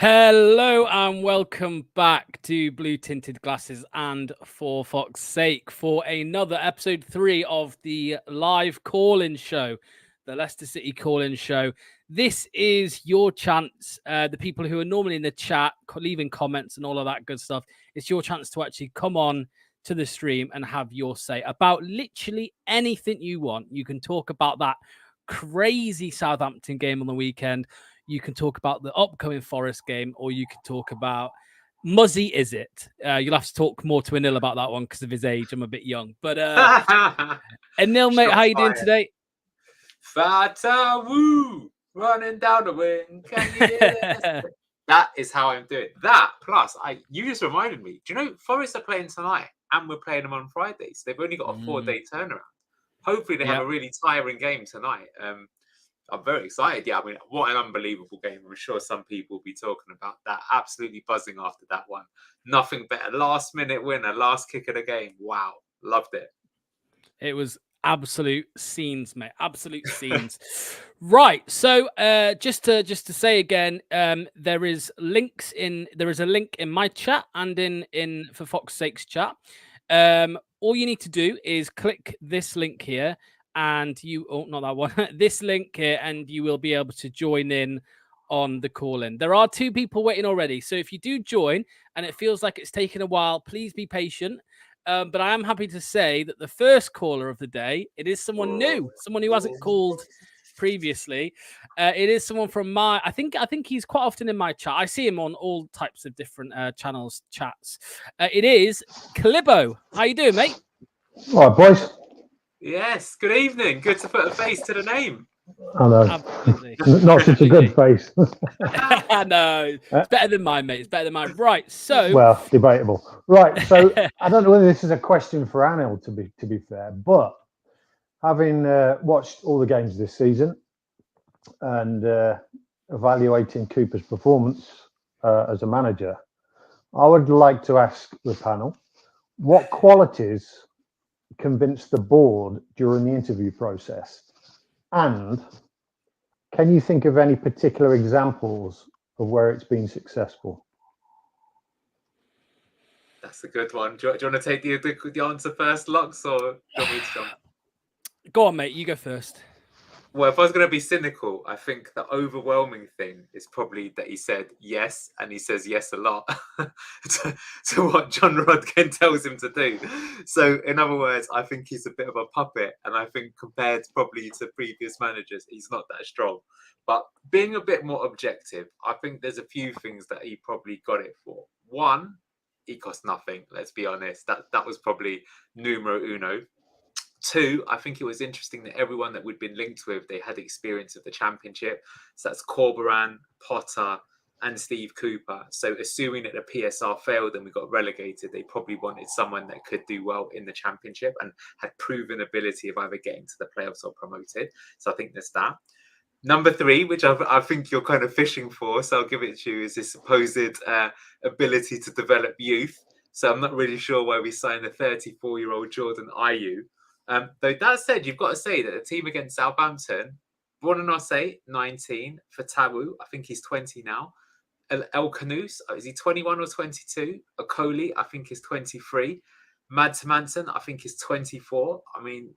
Hello and welcome back to Blue Tinted Glasses and For Fox's Sake for another episode 3 of the live call-in show, the Leicester City call-in show. This is your chance, the people who are normally in the chat, leaving comments and all of that good stuff. It's your chance to actually come on to the stream and have your say about literally anything you want. You can talk about that crazy Southampton game on the weekend. You can talk about the upcoming Forest game, or you can talk about Muzzy, is it? You'll have to talk more to Anil about that one because of his age. I'm a bit young. But Anil, mate, how you doing today? Fata woo, running down the wing. Can you hear this? That is how I'm doing. That plus, you just reminded me. Do you know Forest are playing tonight, and we're playing them on Friday, so they've only got a 4-day turnaround. Hopefully, they have a really tiring game tonight. I'm very excited. Yeah, I mean, what an unbelievable game. I'm sure some people will be talking about that. Absolutely buzzing after that one. Nothing better. Last minute winner, last kick of the game. Wow. Loved it. It was absolute scenes, mate. Absolute scenes. Right. So just to say again, there is a link in my chat and in For Fox's Sake's chat. All you need to do is click this link here. And not that one, this link here, and you will be able to join in on the call-in. There are 2 people waiting already. So if you do join and it feels like it's taken a while, please be patient. But I am happy to say that the first caller of the day, it is someone new, someone who hasn't called previously. It is someone from I think he's quite often in my chat. I see him on all types of different chats. It is Clibbo. How you doing, mate? All right, boys. Yes, good evening. Good to put a face to the name. I know. Absolutely. Not such a good face. I know. It's better than mine, mate. It's better than mine. Right, so... Well, debatable. Right, so I don't know whether this is a question for Anil, to be fair, but having watched all the games this season and evaluating Cooper's performance as a manager, I would like to ask the panel, what qualities convince the board during the interview process, and can you think of any particular examples of where it's been successful? That's a good one. Do you want to take the answer first, Lux, or do you want me to jump? Go on, mate. You go first. Well, if I was going to be cynical, I think the overwhelming thing is probably that he said yes, and he says yes a lot to what John Rodkin tells him to do. So, in other words, I think he's a bit of a puppet, and I think compared probably to previous managers, he's not that strong. But being a bit more objective, I think there's a few things that he probably got it for. One, he cost nothing. Let's be honest. That was probably numero uno. 2, I think it was interesting that everyone that we'd been linked with, they had experience of the Championship. So that's Corberan, Potter, and Steve Cooper. So assuming that the PSR failed and we got relegated, they probably wanted someone that could do well in the Championship and had proven ability of either getting to the playoffs or promoted. So I think there's that. Number 3, which I think you're kind of fishing for, so I'll give it to you, is this supposed ability to develop youth. So I'm not really sure why we signed a 34-year-old Jordan Ayew. Though that said, you've got to say that the team against Southampton, Bonanose, 19, Fatawu, I think he's 20 now. El Canus, is he 21 or 22? Okoli, I think is 23. Mads Manson, I think is 24. I mean,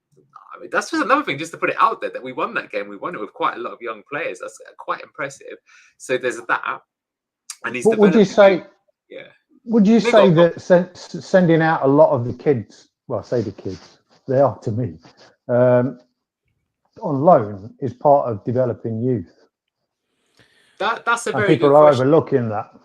that's just another thing, just to put it out there, that we won that game. We won it with quite a lot of young players. That's quite impressive. So there's that. And he's would you say? Yeah. Would you say that sending out a lot of the kids? Well, I say the kids. They are to me, on loan is part of developing youth. That's a very people good are question. Overlooking that.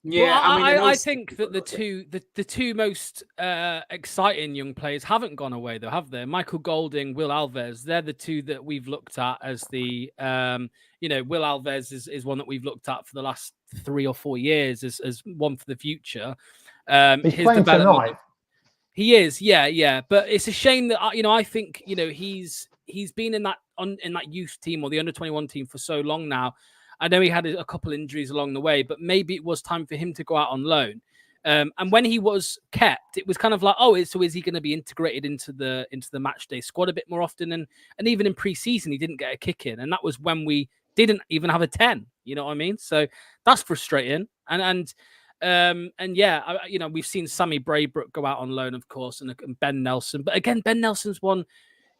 Yeah, well, I think that the two most exciting young players haven't gone away, though, have they? Michael Golding, Will Alves, they're the 2 that we've looked at as the, Will Alves is one that we've looked at for the last 3 or 4 years as one for the future. He's playing tonight. He is, yeah. But it's a shame that I think he's been in that youth team or the under-21 team for so long now. I know he had a couple injuries along the way, but maybe it was time for him to go out on loan. And when he was kept, it was kind of like, so is he going to be integrated into the match day squad a bit more often? And even in pre-season, he didn't get a kick in, and that was when we didn't even have a 10. You know what I mean? So that's frustrating. And yeah, we've seen Sammy Braybrook go out on loan, of course, and Ben Nelson. But again, Ben Nelson's one.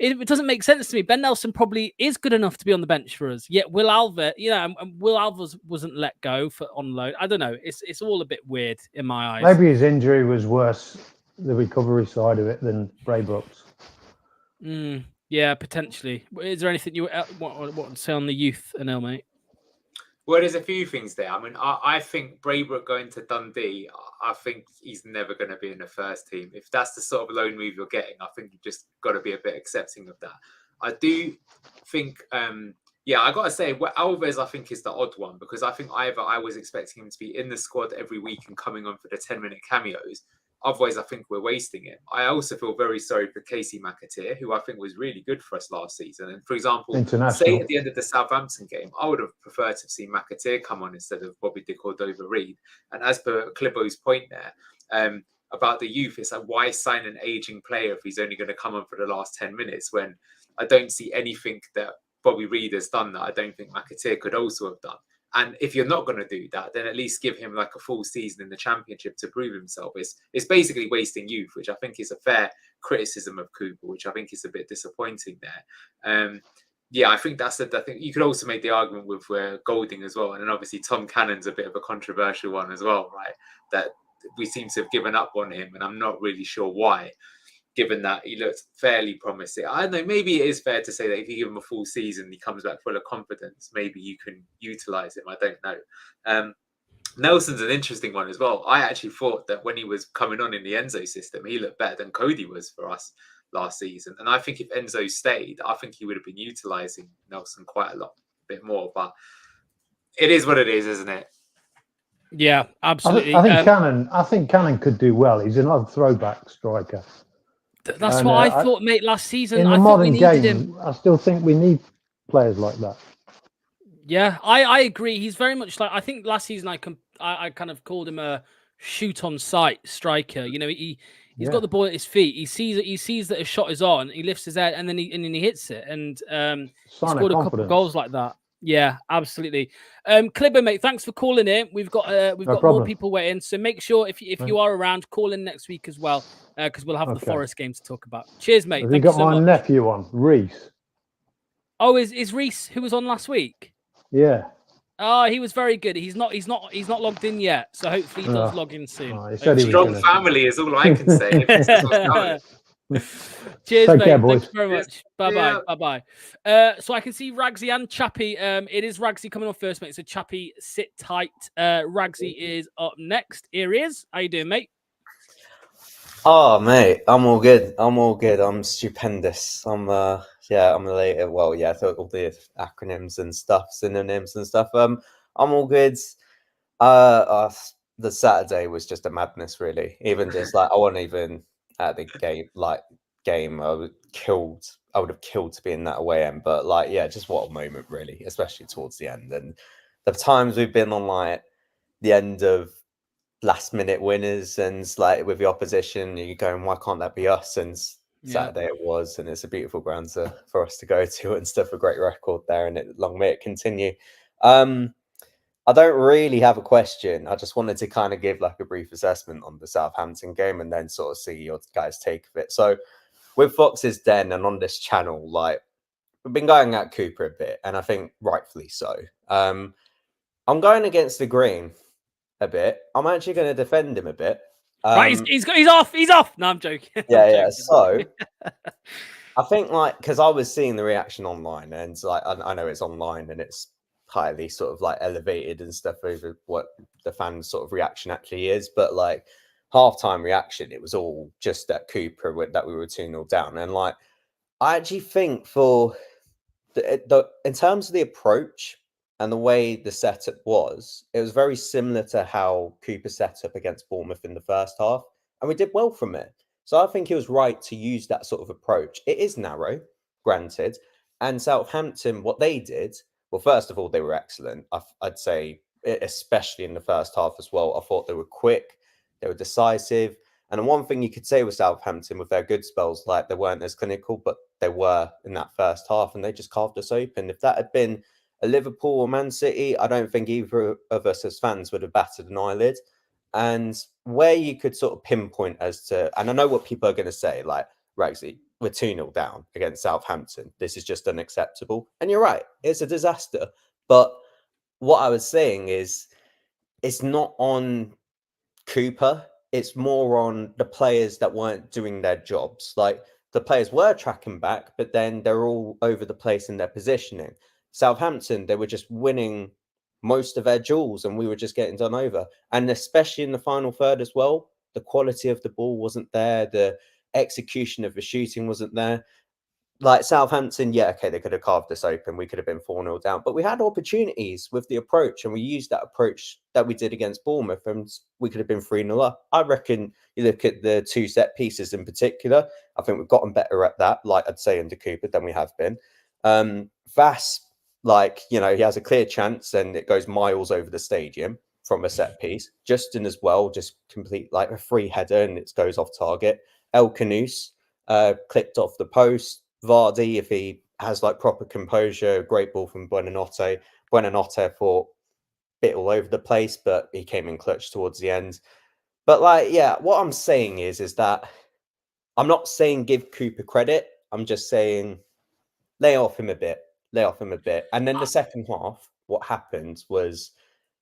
It doesn't make sense to me. Ben Nelson probably is good enough to be on the bench for us. Yet Will Alver, and Will Alver wasn't let go on loan. I don't know. It's all a bit weird in my eyes. Maybe his injury was worse, the recovery side of it, than Braybrook's. Yeah, potentially. Is there anything you want to say on the youth, Anil, mate? Well, there's a few things there. I mean, I think Braybrook going to Dundee, I think he's never going to be in the first team. If that's the sort of loan move you're getting, I think you've just got to be a bit accepting of that. I do think, I got to say, Alves, I think, is the odd one, because I think either I was expecting him to be in the squad every week and coming on for the 10-minute cameos. Otherwise, I think we're wasting him. I also feel very sorry for Casey McAteer, who I think was really good for us last season. And for example, say at the end of the Southampton game, I would have preferred to see McAteer come on instead of Bobby de Cordova-Reid. And as per Clibo's point there, about the youth, it's like, why sign an aging player if he's only going to come on for the last 10 minutes when I don't see anything that Bobby Reid has done that I don't think McAteer could also have done. And if you're not going to do that, then at least give him like a full season in the Championship to prove himself. It's basically wasting youth, which I think is a fair criticism of Cooper, which I think is a bit disappointing there. I think I think you could also make the argument with Golding as well. And then obviously Tom Cannon's a bit of a controversial one as well, right? That we seem to have given up on him, and I'm not really sure why, given that he looked fairly promising. I don't know, maybe it is fair to say that if you give him a full season, he comes back full of confidence, maybe you can utilise him. I don't know. Nelson's an interesting one as well. I actually thought that when he was coming on in the Enzo system, he looked better than Cody was for us last season. And I think if Enzo stayed, I think he would have been utilising Nelson quite a bit more. But it is what it is, isn't it? Yeah, absolutely. I think Cannon could do well. He's another throwback striker. That's what I thought, mate, last season. In the modern game, I still think we need players like that. Yeah, I agree. He's very much like, I think last season I kind of called him a shoot on sight striker. He's got the ball at his feet. He sees that a shot is on. He lifts his head and then he hits it. And he scored a couple of goals like that. Yeah, absolutely. Clibber, mate, thanks for calling in. We've got more people waiting. So make sure if you are around, call in next week as well, because we'll have the Forest game to talk about. Cheers, mate. Have you got my nephew on, Reese? Oh, is Reese who was on last week? Yeah. Oh, he was very good. He's not logged in yet, so hopefully he does log in soon. Strong family is all I can say. Cheers, mate. Thanks very much. Bye-bye. So I can see Ragsy and Chappie. It is Ragsy coming on first, mate. So Chappie, sit tight. Ragsy is up next. Here he is. How you doing, mate? Oh, mate, I'm all good. I'm stupendous. I'm elated. Well, yeah, I thought all the acronyms and stuff, synonyms and stuff. I'm all good. The Saturday was just a madness, really. Even just like, I wasn't even at the game. I would have killed to be in that away end. But like, yeah, just what a moment, really, especially towards the end. And the times we've been on like the end of last minute winners and like with the opposition, you're going, why can't that be us? And Saturday it was, and it's a beautiful ground for us to go to and stuff. A great record there, and long may it continue. I don't really have a question. I just wanted to kind of give like a brief assessment on the Southampton game and then sort of see your guys' take of it. So with Fox's Den and on this channel, like we've been going at Cooper a bit, and I think rightfully so. I'm going against the grain a bit. I'm actually going to defend him a bit. Right, he's off. No, I'm joking. Yeah. So I think like, because I was seeing the reaction online, and like I know it's online and it's highly sort of like elevated and stuff over what the fan sort of reaction actually is, but like halftime reaction, it was all just at Cooper that we were 2-0 down. And like I actually think for the in terms of the approach and the way the setup was, it was very similar to how Cooper set up against Bournemouth in the first half, and we did well from it. So I think he was right to use that sort of approach. It is narrow, granted, and Southampton, what they did, well, first of all, they were excellent. I'd say, especially in the first half as well. I thought they were quick, they were decisive. And one thing you could say with Southampton, with their good spells, like they weren't as clinical, but they were in that first half, and they just carved us open. If that had been a Liverpool or Man City, I don't think either of us as fans would have batted an eyelid. And where you could sort of pinpoint as to, and I know what people are going to say, like, Ragsy, we're 2-0 down against Southampton. This is just unacceptable. And you're right, it's a disaster. But what I was saying is, it's not on Cooper. It's more on the players that weren't doing their jobs. Like, the players were tracking back, but then they're all over the place in their positioning. Southampton, they were just winning most of their duels and we were just getting done over. And especially in the final third as well, the quality of the ball wasn't there. The execution of the shooting wasn't there. Like Southampton, yeah, okay, they could have carved us open. We could have been 4-0 down, but we had opportunities with the approach and we used that approach that we did against Bournemouth and we could have been 3-0 up. I reckon you look at the 2 set pieces in particular, I think we've gotten better at that, like I'd say under Cooper, than we have been. Vass, like, you know, he has a clear chance and it goes miles over the stadium from a set piece. Justin as well, just complete like a free header and it goes off target. El Canouse clipped off the post. Vardy, if he has like proper composure, great ball from Buonanotte. Buonanotte fought a bit all over the place, but he came in clutch towards the end. But like, yeah, what I'm saying is that I'm not saying give Cooper credit. I'm just saying lay off him a bit. And then the second half, what happened was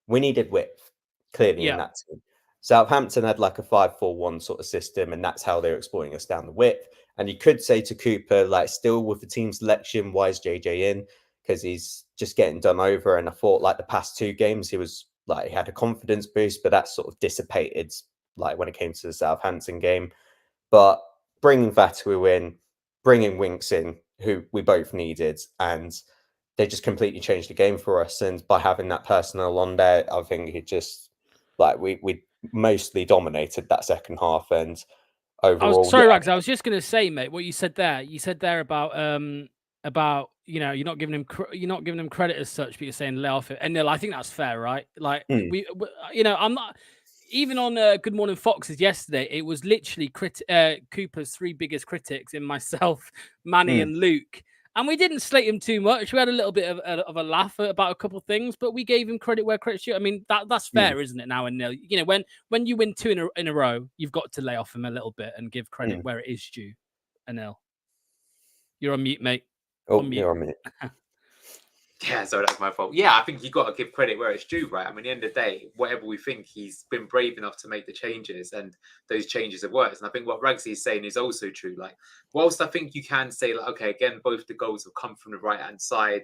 we needed width, clearly, in that team. Southampton had like a 5-4-1 sort of system, and that's how they were exploiting us down the width. And you could say to Cooper, like, still with the team selection, why is JJ in? Because he's just getting done over. And I thought, like, the past 2 games, he was like, he had a confidence boost, but that sort of dissipated, like, when it came to the Southampton game. But bringing Vatu in, bringing Winks in, who we both needed, and they just completely changed the game for us. And by having that personnel on there, I think it just, like, we mostly dominated that second half. And overall, sorry, Rags, I was just going to say, mate, what you said there about you know, you're not giving him credit as such, but you're saying lay off it. And Neil, I think that's fair, right? Like we you know, I'm not even on Good Morning Foxes yesterday. It was literally Cooper's 3 biggest critics in myself, Manny, and Luke. And we didn't slate him too much. We had a little bit of a laugh about a couple of things, but we gave him credit where credit's due. I mean, that's fair, isn't it? Now and Neil, you know, when you win 2 in a row, you've got to lay off him a little bit and give credit where it is due. Anil, you're on mute, mate. You're on mute. Yeah, so that's my fault. Yeah, I think you got to give credit where it's due, right? I mean, at the end of the day, whatever we think, he's been brave enough to make the changes, and those changes have worked. And I think what Ragsy is saying is also true. Like, whilst I think you can say, like, okay, again, both the goals have come from the right-hand side.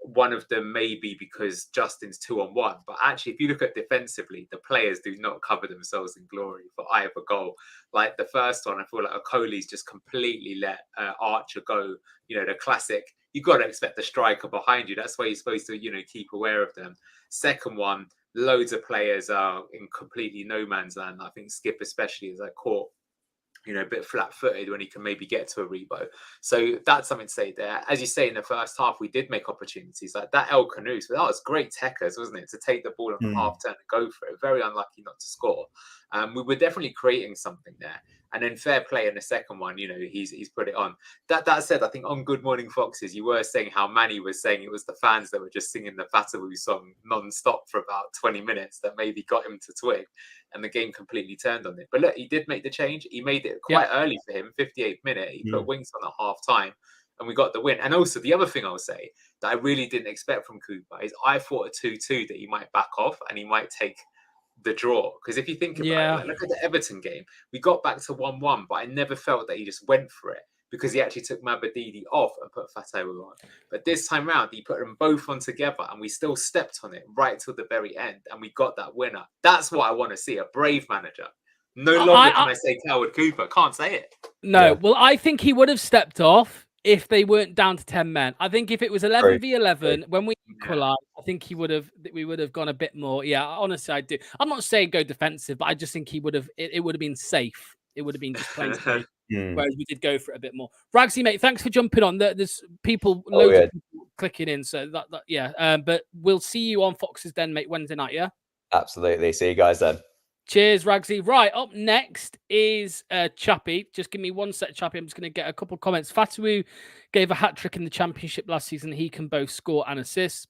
One of them may be because Justin's 2-on-1, but actually, if you look at defensively, the players do not cover themselves in glory for either goal. Like the first one, I feel like Okoli's just completely let Archer go. You know, the classic. You've got to expect the striker behind you. That's why you're supposed to, you know, keep aware of them. Second one, loads of players are in completely no man's land. I think Skip especially is like caught, you know, a bit flat-footed when he can maybe get to a rebo. So that's something to say there. As you say, in the first half, we did make opportunities. Like that El Canouse, that was great techers, wasn't it? To take the ball on half turn and go for it. Very unlucky not to score. We were definitely creating something there. And then fair play in the second one, you know, he's put it on. That said, I think on Good Morning Foxes, you were saying how Manny was saying it was the fans that were just singing the Fatawu song non-stop for about 20 minutes that maybe got him to twig, and the game completely turned on it. But look, he did make the change. He made it quite early for him, 58th minute. He put Winks on at half time, and we got the win. And also, the other thing I'll say that I really didn't expect from Cooper is I thought a 2-2 that he might back off and he might take the draw. Because if you think about it, like, look at the Everton game. We got back to 1-1, but I never felt that he just went for it because he actually took Mabadidi off and put Fatawu on. But this time round, he put them both on together and we still stepped on it right till the very end. And we got that winner. That's what I want to see, a brave manager. No longer can I say coward Cooper. Can't say it. No, well, I think he would have stepped off if they weren't down to 10 men. I think if it was 11v11, when we equalised, I think we would have gone a bit more. Yeah, honestly, I do. I'm not saying go defensive, but I just think he would have, it would have been safe. It would have been just plain safe. Whereas we did go for it a bit more. Ragsy, mate, thanks for jumping on. There's people, loads of people clicking in. So but we'll see you on Foxes then, mate, Wednesday night, yeah? Absolutely. See you guys then. Cheers, Ragsy. Right, up next is Chappie. Just give me one sec, Chappie. I'm just going to get a couple of comments. Fatawu gave a hat-trick in the Championship last season. He can both score and assist.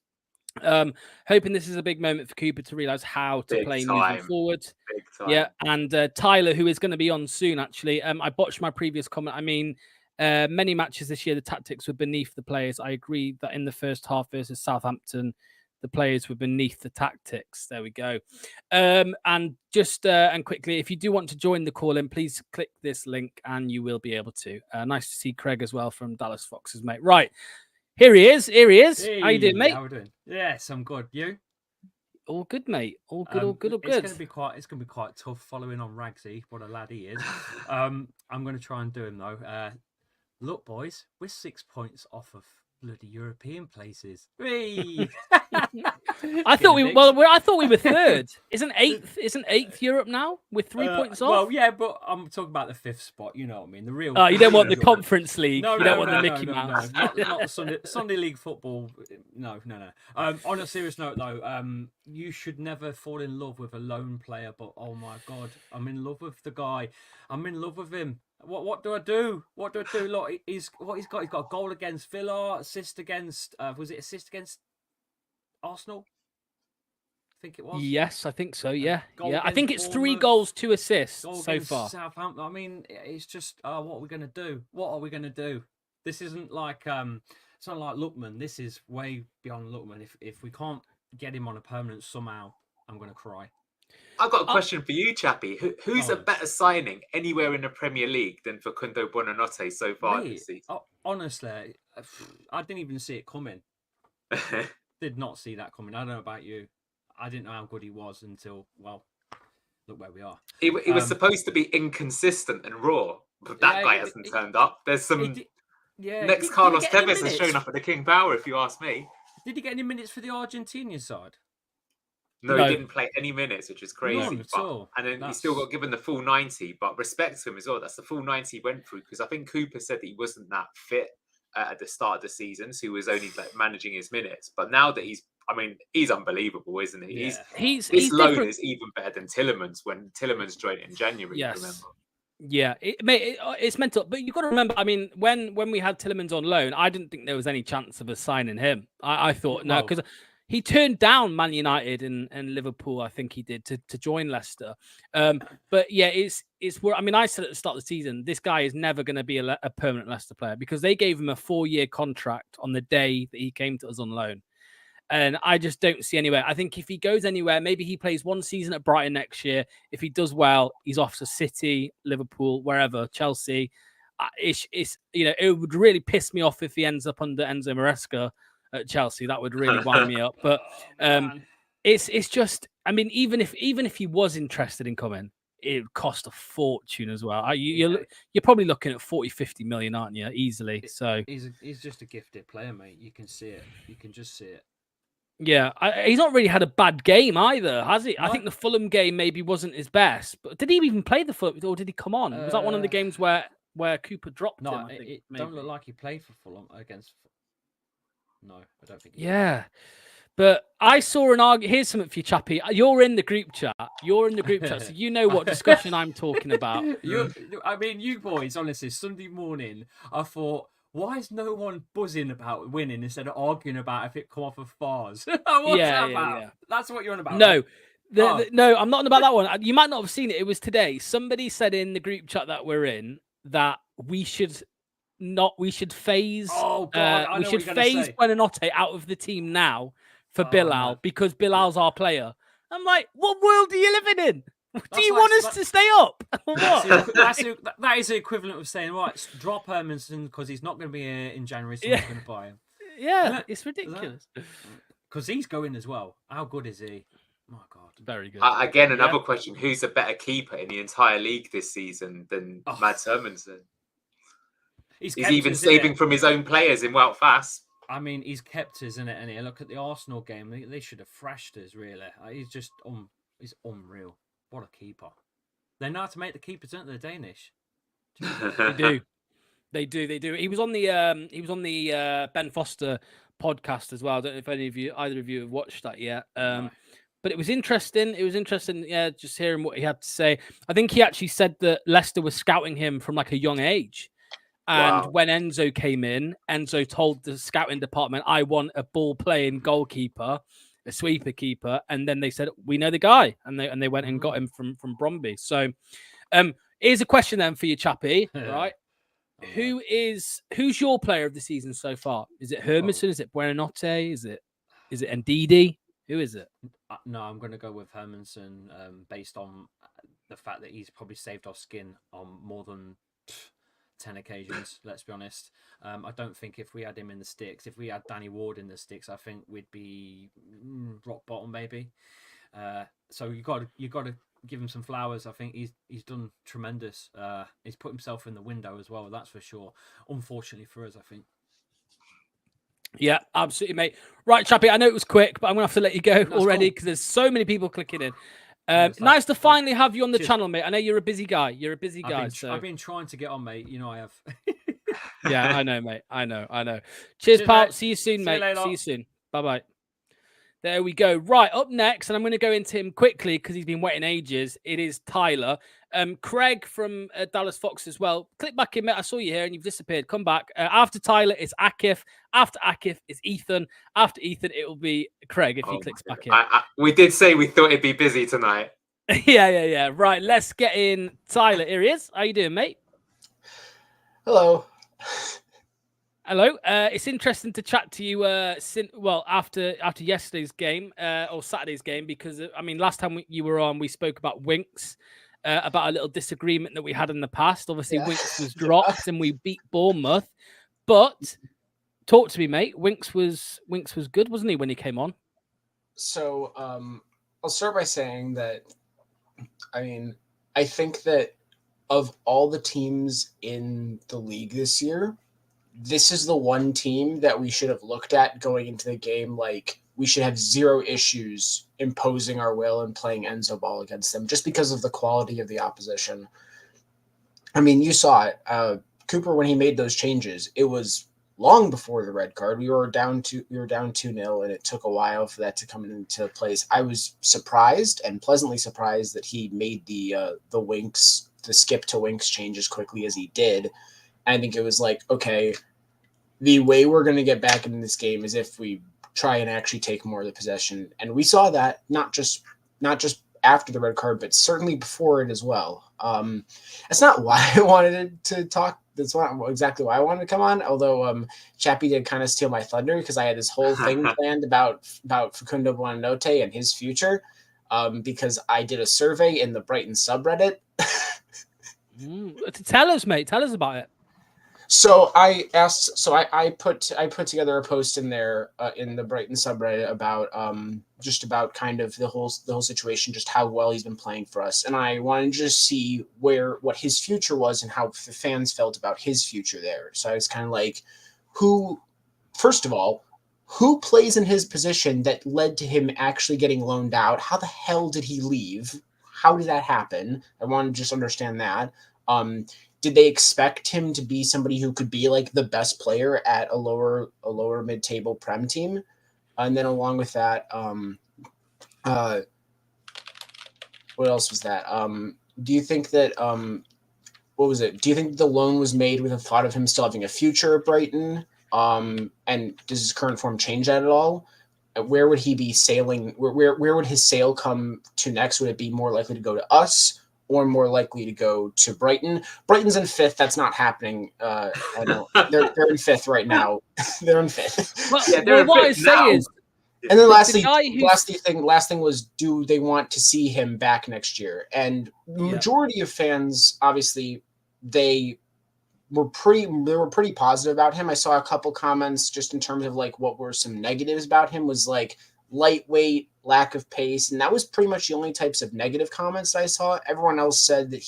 Hoping this is a big moment for Cooper to realise how to Big play time. moving forward. Big time. Yeah, and Tyler, who is going to be on soon, actually. I botched my previous comment. I mean, many matches this year, the tactics were beneath the players. I agree that in the first half versus Southampton, the players were beneath the tactics. There we go. And just and quickly, if you do want to join the call in, please click this link and you will be able to. Nice to see Craig as well from Dallas Foxes, mate. Right. Here he is. Hey, How you doing, mate? How we doing? Yes, I'm good. You? All good, mate. All good. All good. It's gonna be quite tough following on Ragsy. What a lad he is. I'm gonna try and do him though. Look, boys, we're 6 points off of bloody European places. Whee! I thought we were third. Isn't eighth Europe now? We're 3 points off. Well, yeah, but I'm talking about the 5th spot. You know what I mean? The real. Oh, you don't want the Europe. Conference League. No, you don't want the Mickey Mouse. Not the Sunday League football. No. On a serious note, though, you should never fall in love with a lone player. But oh my God, I'm in love with the guy. I'm in love with him. What do I do? Look, he's got a goal against Villa, assist against assist against Arsenal? I think it was. Yes, I think so. Yeah. Goal I think it's 3 Bournemouth, goals, 2 assists goal so against far. Southampton. I mean, it's just what are we gonna do? What are we gonna do? This isn't like it's not like Lookman. This is way beyond Lookman. If we can't get him on a permanent somehow, I'm gonna cry. I've got a question for you, Chappie. Who's a better signing anywhere in the Premier League than Facundo Buonanotte so far this season? Honestly, I didn't even see it coming. Did not see that coming. I don't know about you. I didn't know how good he was until, well, look where we are. He was supposed to be inconsistent and raw, but that guy hasn't turned up. There's some... Next Carlos Tevez has shown up at the King Power, if you ask me. Did he get any minutes for the Argentinian side? No, he didn't play any minutes, which is crazy. None at all. And then he still got given the full 90, but respect to him as well. That's the full 90 he went through, because I think Cooper said that he wasn't that fit at the start of the season, so he was only like managing his minutes. But now that he's unbelievable, isn't he? Yeah. His loan is even better than Tillemans when Tillemans joined in January. Yes. Remember? Yeah, it's mental. But you've got to remember, I mean, when we had Tillemans on loan, I didn't think there was any chance of us signing him. I thought, no, because he turned down Man United and Liverpool, I think he did, to join Leicester. But yeah, it's where, I mean, I said at the start of the season, this guy is never going to be a permanent Leicester player because they gave him a 4-year contract on the day that he came to us on loan. And I just don't see anywhere. I think if he goes anywhere, maybe he plays 1 season at Brighton next year. If he does well, he's off to City, Liverpool, wherever, Chelsea. It's it would really piss me off if he ends up under Enzo Maresca at Chelsea. That would really wind me up. But it's just, I mean, even if he was interested in coming, it would cost a fortune as well. You're probably looking at 40-50 million, aren't you? Easily. So he's just a gifted player, mate. You can see it. You can just see it. Yeah, he's not really had a bad game either, has he? No. I think the Fulham game maybe wasn't his best, but did he even play the Fulham, or did he come on? Was that one of the games where Cooper dropped him? I think, it don't look like he played for Fulham against. No, I don't think. Yeah, but I saw an argument. Here's something for you, Chappie. You're in the group chat. So you know what discussion I'm talking about. You boys, honestly, Sunday morning, I thought, why is no one buzzing about winning instead of arguing about if it come off of bars? What's that about? Yeah. That's what you're on about. No, no, I'm not on about that one. You might not have seen it. It was today. Somebody said in the group chat that we're in that we should phase. Oh God, we should phase Buonanotte out of the team now for Bilal because Bilal's our player. I'm like, what world are you living in? Do you want us to stay up? That is the equivalent of saying, right, drop Hermanson because he's not going to be here in January, so we're going to buy him. Yeah, it's ridiculous. Because he's going as well. How good is he? My God. Very good. Again, another question. Who's a better keeper in the entire league this season than Mads Hermansen? He's even saving from his own players in Wout Fass. I mean, he's kept us, isn't it? And look at the Arsenal game. They should have thrashed us, really. He's just he's unreal. What a keeper. They know how to make the keepers, don't they, Danish? They do. He was on the Ben Foster podcast as well. I don't know if either of you have watched that yet. No. But it was interesting. Yeah, just hearing what he had to say. I think he actually said that Leicester was scouting him from like a young age. And Wow. when Enzo came in, Enzo told the scouting department, I want a ball-playing goalkeeper, a sweeper keeper. And then they said, we know the guy. And they went and got him from Bromby. So here's a question then for you, Chappie, right? Who's your player of the season so far? Is it Hermanson? Is it Buonanotte? Is it Ndidi? Who is it? No, I'm going to go with Hermanson based on the fact that he's probably saved our skin on more than 10 occasions, let's be honest. I don't think if we had him in the sticks, if we had Danny Ward in the sticks, I think we'd be rock bottom maybe. So you got to give him some flowers. I think he's done tremendous. He's put himself in the window as well, that's for sure. Unfortunately for us, I think. Yeah, absolutely, mate. Right, Chappie, I know it was quick, but I'm going to have to let you go already because there's so many people clicking in. Nice to finally have you on the channel, mate. I know you're a busy guy. I've been trying to get on, mate. You know I have. Yeah, I know, mate. I know. Cheers, pal. Mate. See you soon, mate. See you soon. Bye-bye. There we go. Right, up next, and I'm going to go into him quickly because he's been waiting ages. It is Tyler. Craig from Dallas Fox as well. Click back in, mate. I saw you here and you've disappeared. Come back. After Tyler, it's Akif. After Akif, it's Ethan. After Ethan, it will be Craig if he clicks back in. We did say we thought it'd be busy tonight. Yeah. Right, let's get in Tyler. Here he is. How you doing, mate? Hello. Hello. It's interesting to chat to you. After yesterday's game or Saturday's game, because I mean, last time you were on, we spoke about Winks, about a little disagreement that we had in the past. Obviously, Winks was dropped and we beat Bournemouth. But talk to me, mate. Winks was good, wasn't he, when he came on? So I'll start by saying that. I mean, I think that of all the teams in the league this year, this is the one team that we should have looked at going into the game. Like, we should have zero issues imposing our will and playing Enzo ball against them just because of the quality of the opposition. I mean, you saw it. Cooper, when he made those changes, it was long before the red card. We were down 2-0, and it took a while for that to come into place. I was surprised and pleasantly surprised that he made the skip to Winks change as quickly as he did. I think it was like, okay, the way we're going to get back into this game is if we try and actually take more of the possession. And we saw that not just after the red card, but certainly before it as well. That's not why I wanted to talk. That's not exactly why I wanted to come on. Although Chappie did kind of steal my thunder because I had this whole thing planned about Facundo Buonanotte and his future, because I did a survey in the Brighton subreddit. Tell us, mate. Tell us about it. So I asked. So I put together a post in there in the Brighton subreddit about just about kind of the whole situation, just how well he's been playing for us, and I wanted to just see what his future was and how the fans felt about his future there. So I was kind of like, first of all, who plays in his position that led to him actually getting loaned out? How the hell did he leave? How did that happen? I wanted to just understand that. Did they expect him to be somebody who could be like the best player at a lower mid-table Prem team? And then along with that, what else was that? Do you think that what was it? Do you think the loan was made with a thought of him still having a future at Brighton? And does his current form change that at all? Where would he be sailing? Where would his sail come to next? Would it be more likely to go to us or more likely to go to Brighton? Brighton's in fifth. That's not happening. I know they're in fifth right now. They're in fifth. Well, what I say is, and then last thing was, do they want to see him back next year? And the majority of fans, obviously, they were pretty positive about him. I saw a couple comments just in terms of like what were some negatives about him was like lightweight, lack of pace, and that was pretty much the only types of negative comments I saw. Everyone else said that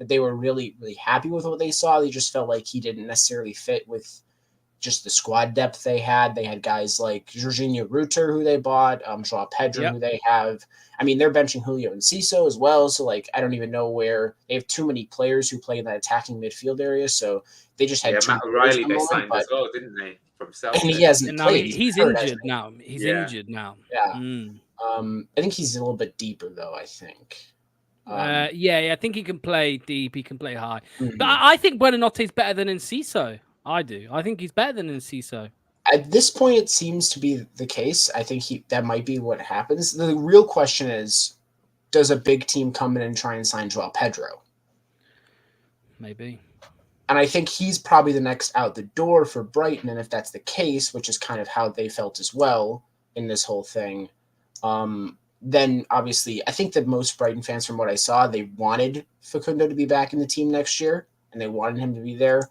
they were really, really happy with what they saw. They just felt like he didn't necessarily fit with just the squad depth they had. They had guys like Jorginho Rutter, who they bought, Joao Pedro, who they have. I mean, they're benching Julio and Ciso as well. So, like, I don't even know where they have too many players who play in that attacking midfield area. So they just had Matt O'Reilly they signed as well, didn't they? From Southampton. And he hasn't played. He's injured now. He's injured now. Yeah. I think he's a little bit deeper, though, I think. Yeah, I think he can play deep. He can play high. Mhm. But I think Buonanotte is better than Enciso. I do. I think he's better than Enciso. At this point, it seems to be the case. I think that might be what happens. The real question is, does a big team come in and try and sign Joao Pedro? Maybe. And I think he's probably the next out the door for Brighton. And if that's the case, which is kind of how they felt as well in this whole thing, then obviously I think that most Brighton fans, from what I saw, they wanted Facundo to be back in the team next year, and they wanted him to be there.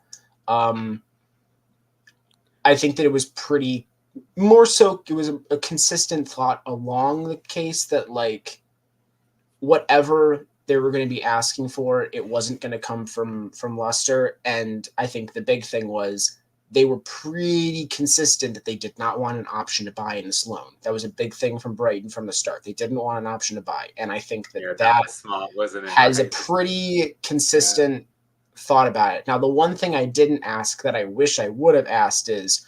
I think that it was pretty more so. It was a consistent thought along the case that, like, whatever they were going to be asking for, it wasn't going to come from Leicester. And I think the big thing was they were pretty consistent that they did not want an option to buy in this loan. That was a big thing from Brighton from the start. They didn't want an option to buy. And I think that was smart, wasn't it? has a pretty consistent thought about it. Now, the one thing I didn't ask that I wish I would have asked is,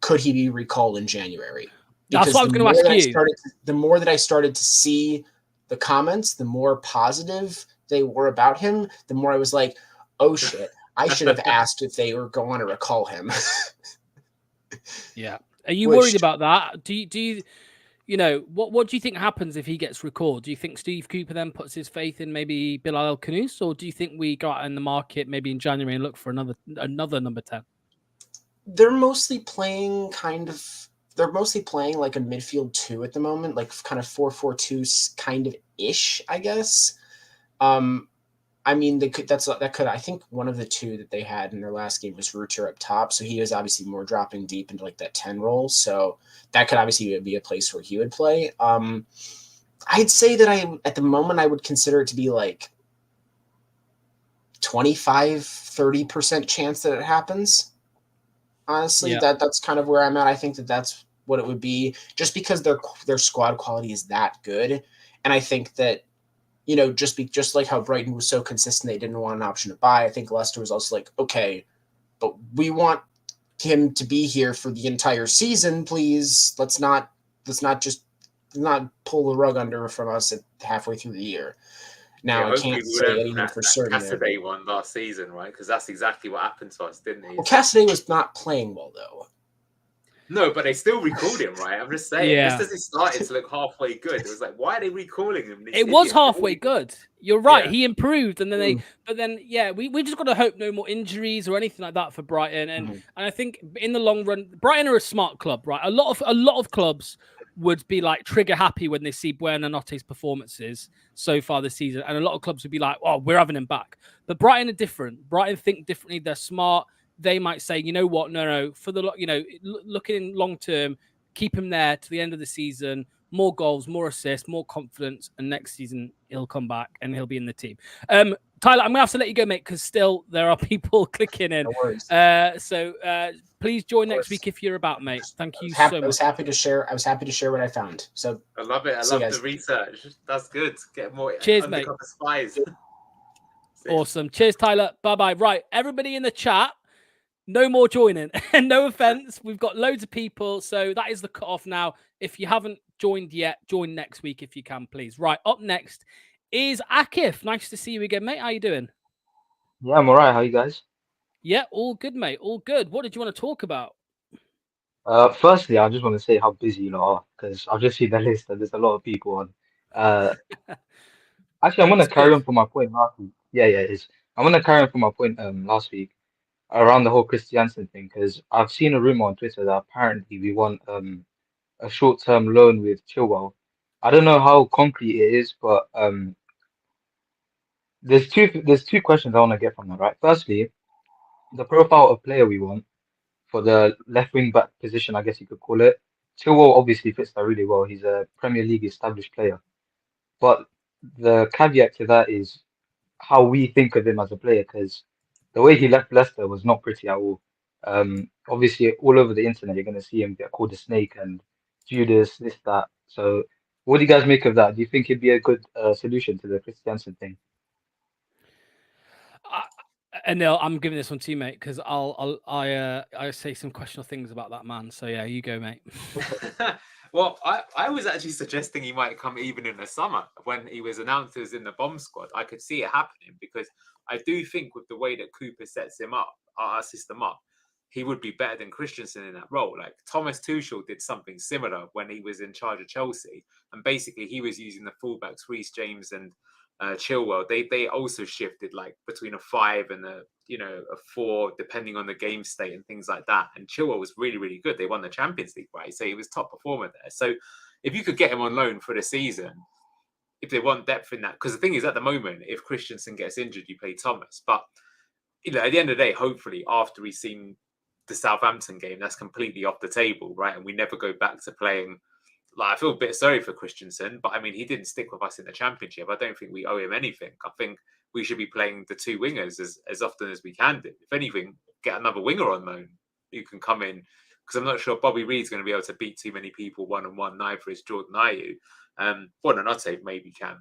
could he be recalled in January? That's what I was going to ask you. The more that I started to see the comments, the more positive they were about him, the more I was like, oh shit, I should have asked if they were going to recall him. Yeah. Are you worried about that? Do you what do you think happens if he gets recalled? Do you think Steve Cooper then puts his faith in maybe Bilal El Khanous, or do you think we go out in the market maybe in January and look for another number 10? They're mostly playing like a midfield 2 at the moment, like kind of 4-4-2 kind of ish, I guess. I mean, I think one of the two that they had in their last game was Ruter up top, so he was obviously more dropping deep into like that 10 role, so that could obviously be a place where he would play. I'd say that at the moment I would consider it to be like 25-30% chance that it happens. Honestly, that's kind of where I'm at. I think that's what it would be, just because their squad quality is that good, and I think that, just like how Brighton was so consistent, they didn't want an option to buy. I think Leicester was also like, okay, but we want him to be here for the entire season, please. Let's not pull the rug under from us at halfway through the year. Now, I can't say anything for certain. Cassidy won last season, right? Because that's exactly what happened to us, didn't he? Well, Cassidy was not playing well, though. No, but they still recalled him, right? I'm just saying, just as he started to look halfway good, it was like, why are they recalling him? It was halfway good. You're right. He improved, and then we just got to hope no more injuries or anything like that for Brighton. And I think in the long run, Brighton are a smart club, right? A lot of clubs would be like trigger happy when they see Buonanotte's performances so far this season, and a lot of clubs would be like, "Oh, we're having him back." But Brighton are different. Brighton think differently. They're smart. They might say, you know what? No. For the looking long term, keep him there to the end of the season. More goals, more assists, more confidence, and next season he'll come back and he'll be in the team. Tyler, I'm gonna have to let you go, mate, because still there are people clicking in. No worries. So please join next week if you're about, mate. Thank you so much. I was happy to share what I found. So I love it. I love the research. That's good. Get more. Cheers, mate. Spies. Awesome. Cheers, Tyler. Bye-bye. Right, everybody in the chat. No more joining. No offense. We've got loads of people. So that is the cutoff now. If you haven't joined yet, join next week if you can, please. Right. Up next is Akif. Nice to see you again, mate. How you doing? Yeah, I'm all right. How you guys? Yeah, all good, mate. All good. What did you want to talk about? Firstly, I just want to say how busy you lot are, because I've just seen the list and there's a lot of people on. Actually, I'm going to carry on from my point last week. Yeah, it is. I'm going to carry on from my point last week around the whole Christiansen thing, because I've seen a rumor on Twitter that apparently we want a short-term loan with Chilwell. I don't know how concrete it is, but there's two questions I want to get from that, right? Firstly, the profile of player we want for the left wing back position, I guess you could call it. Chilwell obviously fits that really well. He's a Premier League established player. But the caveat to that is how we think of him as a player, because the way he left Leicester was not pretty at all. Obviously, all over the internet, you're going to see him get called a snake and Judas, this, that. So, what do you guys make of that? Do you think it'd be a good solution to the Christiansen thing? And Neil, I'm giving this one to you, mate, because I say some questionable things about that man. So yeah, you go, mate. Well, I was actually suggesting he might come even in the summer when he was announced as in the bomb squad. I could see it happening because I do think with the way that Cooper sets him up, our system up, he would be better than Christensen in that role. Like Thomas Tuchel did something similar when he was in charge of Chelsea, and basically he was using the fullbacks Reese, James, and Chilwell. They also shifted like between a 5 and a 4, depending on the game state and things like that. And Chilwell was really, really good. They won the Champions League, right? So he was top performer there. So if you could get him on loan for the season, if they want depth in that, because the thing is, at the moment, if Christensen gets injured, you play Thomas. But at the end of the day, hopefully, after we've seen the Southampton game, that's completely off the table, right? And we never go back to playing. Like, I feel a bit sorry for Christensen, but I mean, he didn't stick with us in the Championship. I don't think we owe him anything. I think we should be playing the 2 wingers as often as we can do. If anything, get another winger on loan who can come in, because I'm not sure Bobby Reed's going to be able to beat too many people one-on-one. Neither is Jordan Ayew. Buonanotte maybe can.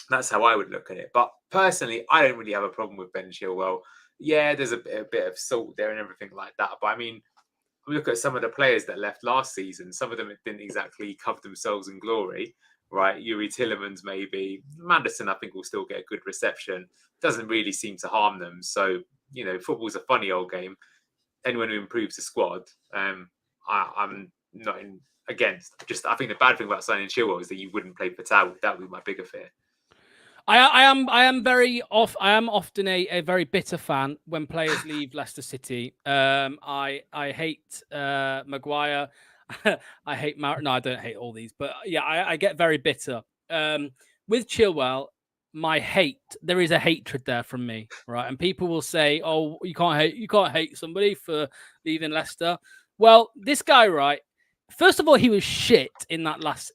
That's how I would look at it. But personally, I don't really have a problem with Ben Chilwell. Yeah, there's a bit of salt there and everything like that. But I mean, look at some of the players that left last season. Some of them didn't exactly cover themselves in glory, right? Yuri Tillemans, maybe. Maddison, I think, will still get a good reception. Doesn't really seem to harm them. So, football's a funny old game. Anyone who improves the squad, I'm not against. I think the bad thing about signing Chilwell is that you wouldn't play Patel. That would be my bigger fear. I am often a very bitter fan when players leave Leicester City. I hate Maguire. I hate No, I don't hate all these, but yeah, I get very bitter. With Chilwell, there is a hatred there from me, right? And people will say, "Oh, you can't hate somebody for leaving Leicester." Well, this guy, right? First of all, he was shit in that last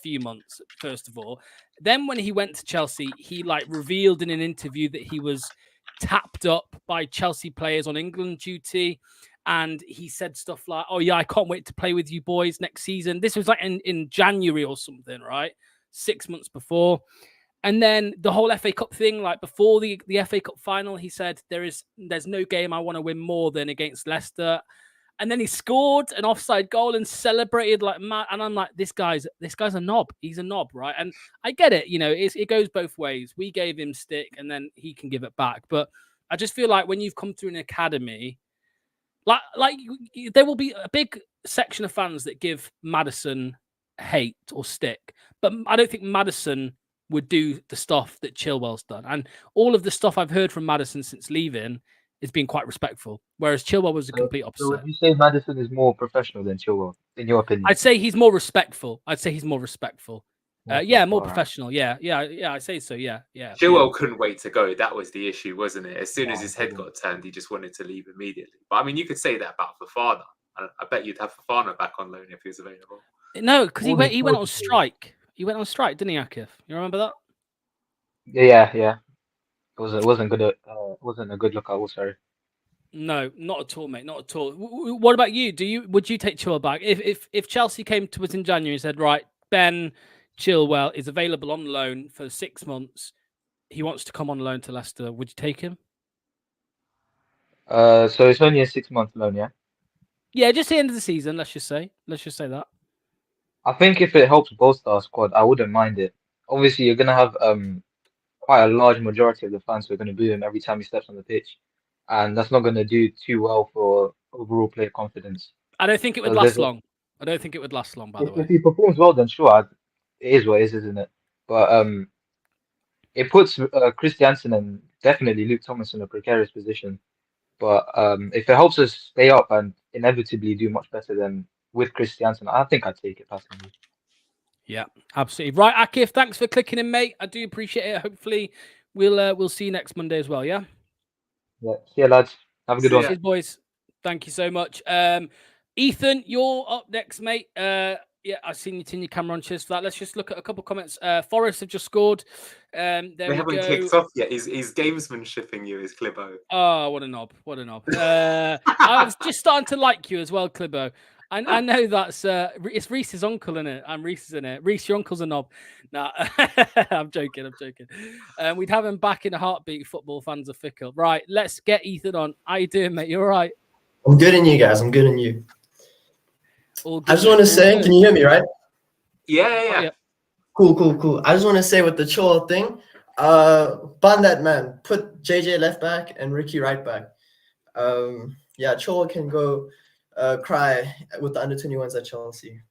few months. First of all, then when he went to Chelsea, he revealed in an interview that he was tapped up by Chelsea players on England duty, and he said stuff like, "Oh yeah, I can't wait to play with you boys next season." This was in January or something, right? 6 months before. And then the whole FA Cup thing, before the FA Cup final, he said there's no game I want to win more than against Leicester. And then he scored an offside goal and celebrated like mad. And I'm like, this guy's a knob. He's a knob, right? And I get it. It goes both ways. We gave him stick, and then he can give it back. But I just feel like when you've come through an academy, there will be a big section of fans that give Maddison hate or stick. But I don't think Maddison would do the stuff that Chilwell's done. And all of the stuff I've heard from Maddison since leaving is being quite respectful, whereas Chilwell was the complete opposite. So would you say Maddison is more professional than Chilwell, in your opinion? I'd say he's more respectful. More All professional. Right. Yeah, I say so. Yeah. Chilwell couldn't wait to go. That was the issue, wasn't it? As soon as his head got turned, he just wanted to leave immediately. But I mean, you could say that about Fofana. I bet you'd have Fofana back on loan if he was available. No, because he went on strike. He went on strike, didn't he, Akif? You remember that? Yeah. It wasn't good. Wasn't a good look at all. Sorry. No, not at all, mate. Not at all. What about you? Would you take Chilwell back if Chelsea came to us in January and said, right, Ben Chilwell is available on loan for 6 months. He wants to come on loan to Leicester. Would you take him? So it's only a 6-month loan, yeah. Yeah, just the end of the season. Let's just say that. I think if it helps bolster our squad, I wouldn't mind it. Obviously, you're gonna have quite a large majority of the fans who are going to boo him every time he steps on the pitch, and that's not going to do too well for overall player confidence. I don't think it would last long. By the way. If he performs well, then sure, it is what it is, isn't it? But it puts Christiansen and definitely Luke Thomas in a precarious position. But if it helps us stay up and inevitably do much better than with Christiansen, I think I'd take it personally. Yeah, absolutely. Right, Akif, thanks for clicking in, mate. I do appreciate it. Hopefully, we'll see you next Monday as well, yeah? Yeah. See you, lads. Have a good one. Cheers, boys. Thank you so much. Ethan, you're up next, mate. Yeah, I've seen you turn your camera on. Cheers for that. Let's just look at a couple of comments. Forest have just scored. They haven't kicked off yet. He's gamesmanshiping you, is Clibbo. Oh, what a knob. I was just starting to like you as well, Clibbo. I know that's it's Reese's uncle, isn't it? I'm Reese's in it. Reese, your uncle's a knob. Nah, I'm joking. We'd have him back in a heartbeat. Football fans are fickle. Right, let's get Ethan on. How you doing, mate? You all right? I'm good, and you guys? I'm good, and you? All good, I just want mate, to all say, good. can you hear me, right? Yeah. Yeah. Cool. I just want to say with the Chilwell thing, ban that man. Put JJ left back and Ricky right back. Yeah, Chilwell can go cry with the under-21s at Chelsea.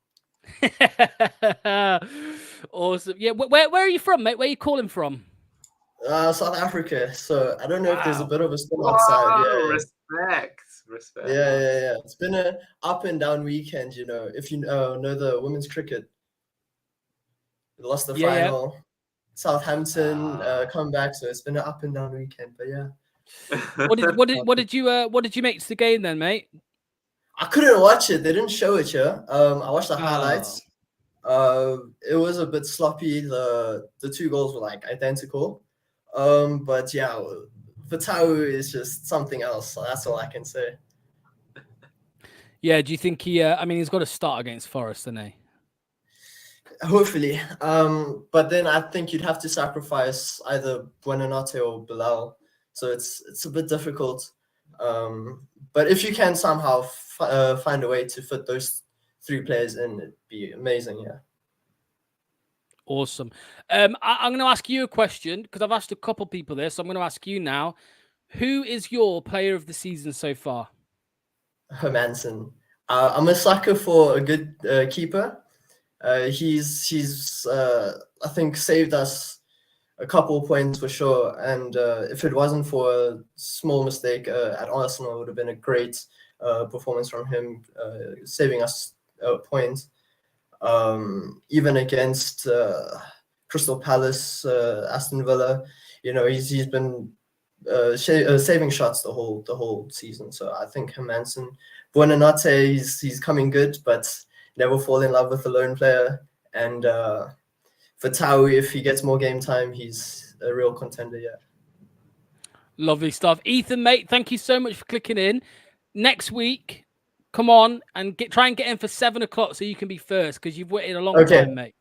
Awesome. Yeah, where are you from, mate? Where are you calling from? South Africa. So I don't know if there's a Wow. bit of a storm outside. Whoa, Yeah. respect. Yeah. It's been a up and down weekend, If you know the women's cricket, they lost the Yeah. final. Southampton come back, so it's been an up and down weekend. But yeah. What did you make to the game then, mate? I couldn't watch it. They didn't show it here. I watched the highlights. It was a bit sloppy. The 2 goals were like identical. But yeah, Vatau is just something else. So that's all I can say. Yeah, do you think he's got to start against Forest, hasn't he? Hopefully. But then I think you'd have to sacrifice either Buonanotte or Bilal. So it's a bit difficult. But if you can somehow find a way to fit those 3 players in, it'd be amazing. Yeah. Awesome. I'm going to ask you a question because I've asked a couple people this. So I'm going to ask you now. Who is your player of the season so far? Hermansen. I'm a sucker for a good keeper. He's I think saved us a couple of points for sure. And if it wasn't for a small mistake at Arsenal, it would have been a great performance from him, saving us a point. Even against Crystal Palace, Aston Villa, he's been saving shots the whole season. So I think Hermansen. Buonanotte, he's coming good, but never fall in love with a lone player. And for Taui, if he gets more game time, he's a real contender. Yeah. Lovely stuff, Ethan, mate. Thank you so much for clicking in. Next week, come on and try and get in for 7 o'clock so you can be first because you've waited a long time, mate.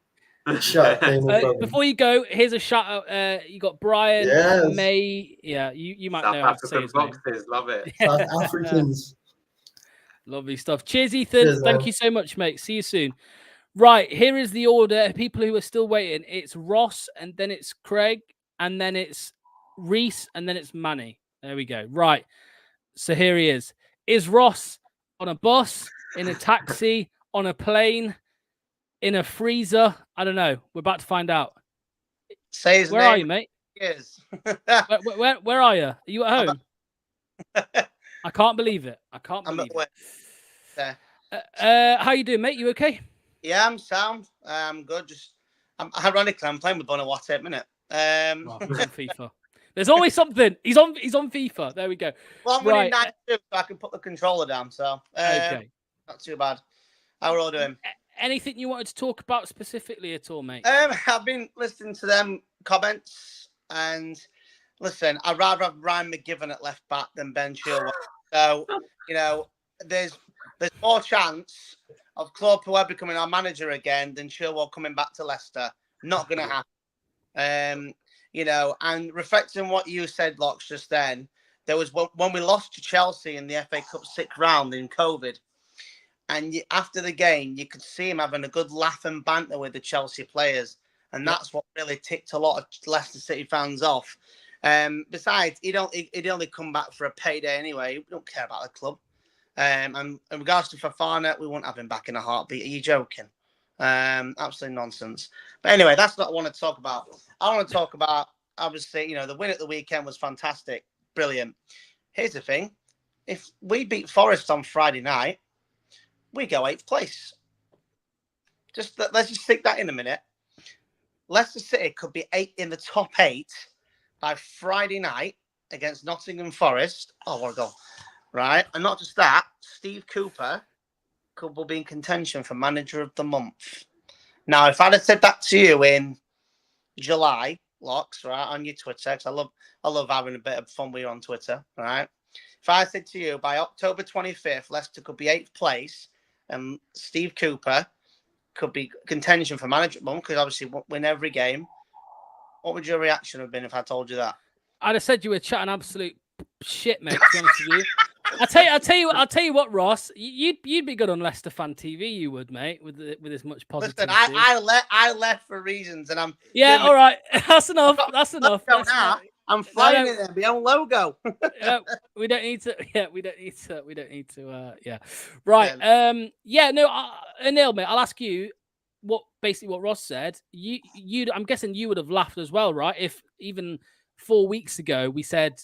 Sure. Before you go, here's a shout out. You got Brian, Yes. May. Yeah, you might South know how to say African his name. boxers, love it. South Africans. Lovely stuff. Cheers, Ethan. Cheers, Thank man. you so much, mate. See you soon. Right, here is the order. People who are still waiting. It's Ross, and then it's Craig, and then it's Reese, and then it's Manny. There we go. Right. So here he is. Is Ross on a bus, in a taxi, on a plane, in a freezer? I don't know. We're about to find out. Say his Where name. are you, mate? Yes. Where are you? Are you at home? I can't believe it. I can't believe it. How you doing, mate? You okay? Yeah, I'm sound. I'm good. Ironically, I'm playing with Buonanotte at the minute. He's on FIFA. There's always something. He's on FIFA. There we go. Well, I'm running 9-2, so I can put the controller down. So okay, not too bad. How are all doing? Anything you wanted to talk about specifically at all, mate? I've been listening to them comments, and listen, I'd rather have Ryan McGivern at left back than Ben Chilwell. So there's more chance of Claude Puel becoming our manager again than Chilwell coming back to Leicester. Not going to happen. And reflecting on what you said, Locks, just then, there was when we lost to Chelsea in the FA Cup 6th round in COVID, and after the game, you could see him having a good laugh and banter with the Chelsea players, and that's what really ticked a lot of Leicester City fans off. Besides, he'd only come back for a payday anyway. We don't care about the club. And in regards to Fofana, we won't have him back in a heartbeat. Are you joking? Absolute nonsense. But anyway, that's not what I want to talk about. I want to talk about, obviously, the win at the weekend was fantastic. Brilliant. Here's the thing. If we beat Forest on Friday night, we go 8th place. Let's just stick that in a minute. Leicester City could be in the top 8 by Friday night against Nottingham Forest. Oh, what a goal. Right. And not just that, Steve Cooper will be in contention for manager of the month. Now, if I'd have said that to you in July, Locks, right, on your Twitter, because I love having a bit of fun with you on Twitter, right? If I said to you by October 25th, Leicester could be 8th place and Steve Cooper could be contention for manager of the month, because obviously win every game, what would your reaction have been if I told you that? I'd have said you were chatting absolute shit, mate, to be honest with you. I'll tell you what, Ross. You'd be good on Leicester Fan TV. You would, mate, with as much positivity. Listen, I left for reasons, and I'm all right. That's enough. That's enough. I'm flying in there, my own logo. We don't need to. Yeah, we don't need to. Yeah, right. No, Anil, mate. I'll ask you what Ross said. I'm guessing you would have laughed as well, right? If even 4 weeks ago we said,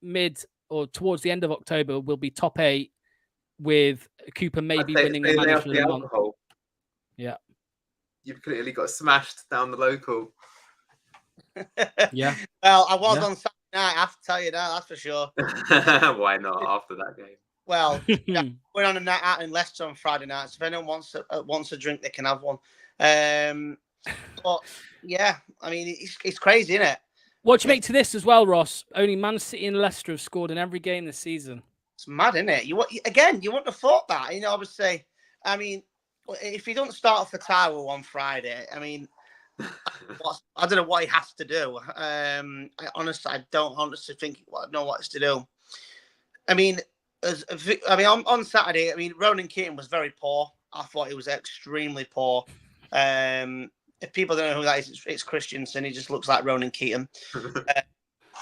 mid or towards the end of October we'll be top 8 with Cooper maybe winning the manager of the month. Yeah, You've clearly got smashed down the local. Yeah. Well, I was on Saturday night. I have to tell you that. That's for sure. Why not after that game? Well, we're on a night out in Leicester on Friday night. So if anyone wants a drink, they can have one. But yeah, I mean, it's crazy, isn't it? What do you make to this as well, Ross? Only Man City and Leicester have scored in every game this season. It's mad, isn't it? You wouldn't have thought that. Obviously, I mean, if he don't start for Taiwo on Friday, I mean, I don't know what he has to do. I don't honestly think know what he's to do. I mean, on Saturday, I mean, Ronan Keating was very poor. I thought he was extremely poor. If people don't know who that is, it's Christensen. He just looks like Ronan Keating.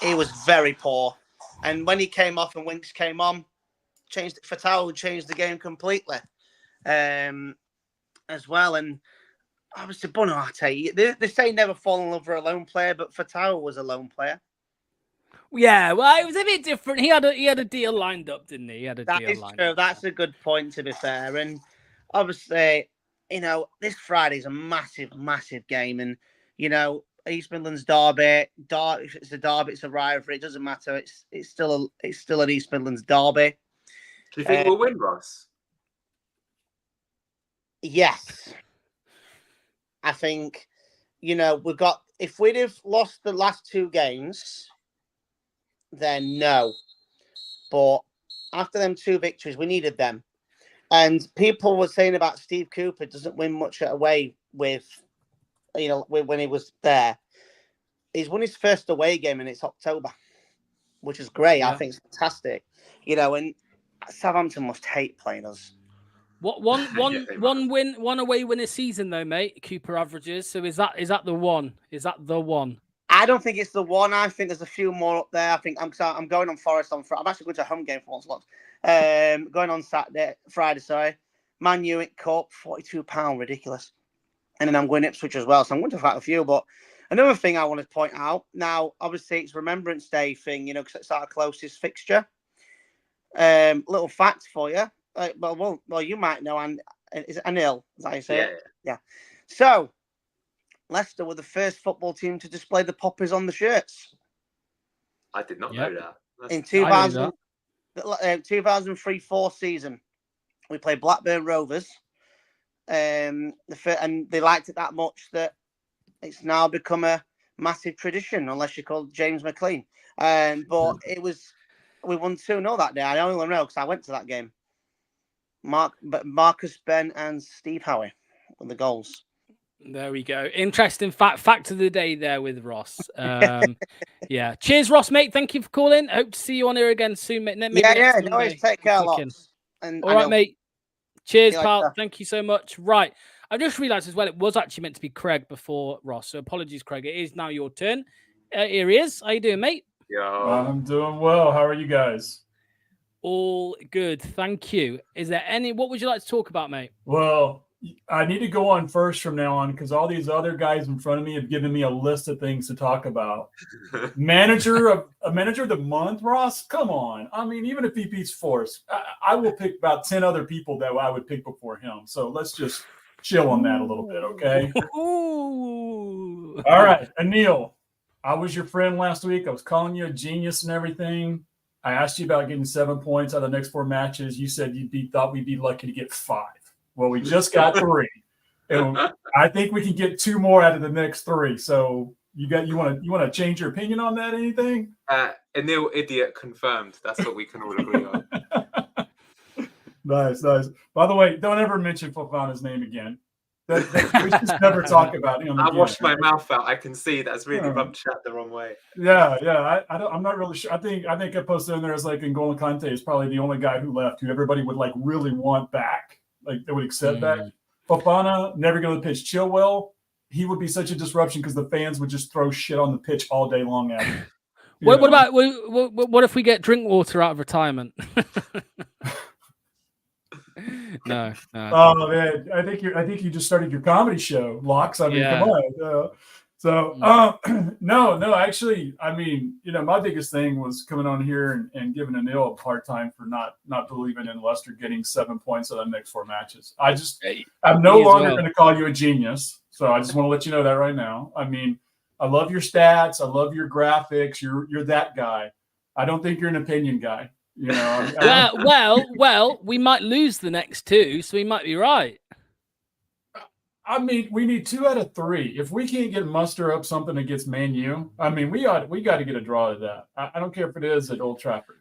He was very poor. And when he came off and Winks came on, Fatau changed the game completely as well. And obviously, Bonate, they say never fall in love with a lone player, but Fatau was a lone player. Yeah, well, it was a bit different. He had a deal lined up, didn't he? That is true. That's a good point, to be fair. And obviously, this Friday's a massive, massive game. And, East Midlands derby. If it's a derby, it's a rivalry. It doesn't matter. It's still an East Midlands derby. Do you think we'll win, Ross? Yes. I think, if we'd have lost the last 2 games, then no. But after them 2 victories, we needed them. And people were saying about Steve Cooper doesn't win much away with, when he was there. He's won his first away game and it's October, which is great. Yeah. I think it's fantastic. And Southampton must hate playing us. What one away win a season though, mate? Cooper averages. So is that the one? Is that the one? I don't think it's the one. I think there's a few more up there. I think I'm going on Forest on Friday. I'm actually going to a home game for once. Going on Friday, sorry. Man U at Cup, £42, ridiculous. And then I'm going Ipswich as well. So I'm going to fight a few. But another thing I want to point out, now, obviously it's Remembrance Day thing, because it's our closest fixture. Little fact for you. Well, you might know, and is it Anil? Is that how you say it? Yeah. So, Leicester were the first football team to display the poppies on the shirts. I did not know that. In 2003-04 season, we played Blackburn Rovers, and they liked it that much that it's now become a massive tradition, unless you're called James McLean. But we won 2-0 that day. I only know because I went to that game. Marcus Ben and Steve Howie were the goals. There we go. Interesting fact of the day there with Ross. Yeah. Cheers, Ross, mate. Thank you for calling. Hope to see you on here again soon, mate. No worries. Take care, lots. All right, mate. Cheers, pal. Thank you so much. Right. I just realised as well, it was actually meant to be Craig before Ross. So apologies, Craig. It is now your turn. Here he is. How you doing, mate? Yo. I'm doing well. How are you guys? All good. Thank you. Is there what would you like to talk about, mate? Well, I need to go on first from now on because all these other guys in front of me have given me a list of things to talk about. Manager of the month, Ross? Come on. I mean, even if he beats Force, I will pick about 10 other people that I would pick before him. So let's just chill on that a little bit, okay? Ooh. All right, Anil, I was your friend last week. I was calling you a genius and everything. I asked you about getting 7 points out of the next 4 matches. You said thought we'd be lucky to get 5. Well, we just got 3. And I think we can get 2 more out of the next 3. So you want to change your opinion on that? Anything? Anil idiot confirmed. That's what we can all agree on. Nice. By the way, don't ever mention Fofana's name again. that we just never talk about. I washed my mouth out. I can see that's really rubbed chat the wrong way. Yeah. I'm not really sure. I think I posted in there as like N'Golo Kante is probably the only guy who left who everybody would like really want back. Like they would accept back. Fofana, never going to pitch. Chilwell, he would be such a disruption because the fans would just throw shit on the pitch all day long after. What about what if we get Drinkwater out of retirement? No. Oh man, I think you just started your comedy show, Locks. I mean, come on. No, actually, I mean, my biggest thing was coming on here and giving Anil a hard time for not believing in Leicester getting 7 points out of the next 4 matches. I'm no longer going to call you a genius, so I just want to let you know that right now. I mean, I love your stats, I love your graphics. You're that guy. I don't think you're an opinion guy. Well, we might lose the next 2, so we might be right. I mean, we need 2 out of 3. If we can't muster up something against Man U, I mean, we got to get a draw at that. I don't care if it is at Old Trafford.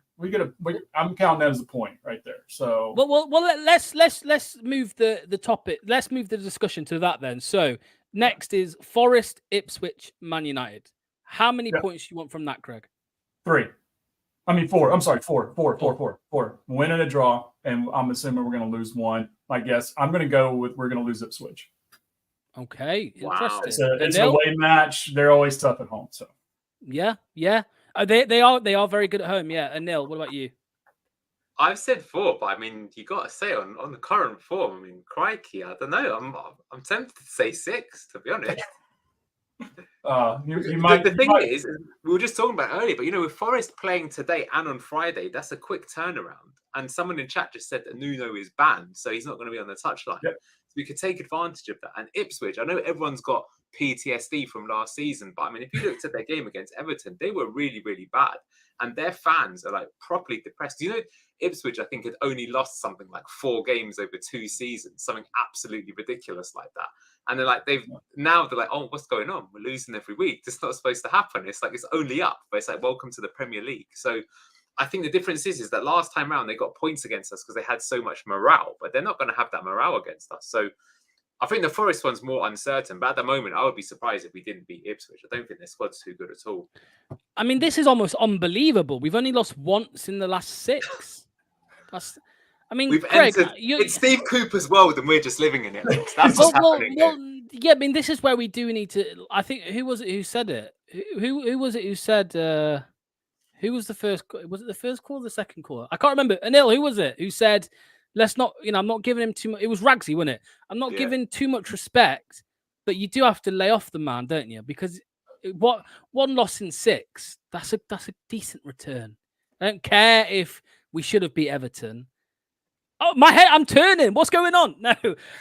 I'm counting that as a point right there. So well, let's move the topic. Let's move the discussion to that then. So next is Forest, Ipswich, Man United. How many points do you want from that, Craig? 3. I mean, 4. I'm sorry, 4. 4. Win and a draw, and I'm assuming we're going to lose 1. I guess I'm going to go with we're going to lose Ipswich. Okay, wow. Interesting. It's an away match. They're always tough at home. So yeah. They are very good at home. Yeah. Anil, what about you? I've said 4, but I mean, you got to say on the current form. I mean, crikey, I don't know. I'm tempted to say 6, to be honest. The thing is, we were just talking about earlier, but with Forest playing today and on Friday, that's a quick turnaround. And someone in chat just said that Nuno is banned, so he's not going to be on the touchline. Yep. So we could take advantage of that. And Ipswich, I know everyone's got PTSD from last season, but I mean, if you looked at their game against Everton, they were really, really bad. And their fans are like properly depressed. Ipswich, I think, had only lost something like 4 games over 2 seasons, something absolutely ridiculous like that. And they're like, oh, what's going on? We're losing every week. This is not supposed to happen. It's like, it's only up. But it's like, welcome to the Premier League. So I think the difference is that last time round, they got points against us because they had so much morale, but they're not going to have that morale against us. So I think the Forest one's more uncertain. But at the moment, I would be surprised if we didn't beat Ipswich. I don't think their squad's too good at all. I mean, this is almost unbelievable. We've only lost once in the last 6. We've Craig, entered. It's Steve Cooper's world, and we're just living in it. That's what's happening. Yeah, I mean, this is where we do need to. I think who was it who said it? Who was it who said? Who was the first? Was it the first call or the second call? I can't remember. Anil, who was it who said, "Let's not." I'm not giving him too much. It was Ragsy, wasn't it? I'm not giving too much respect, but you do have to lay off the man, don't you? Because one loss in 6, that's a decent return. I don't care if we should have beat Everton. Oh, my head! I'm turning. What's going on? No,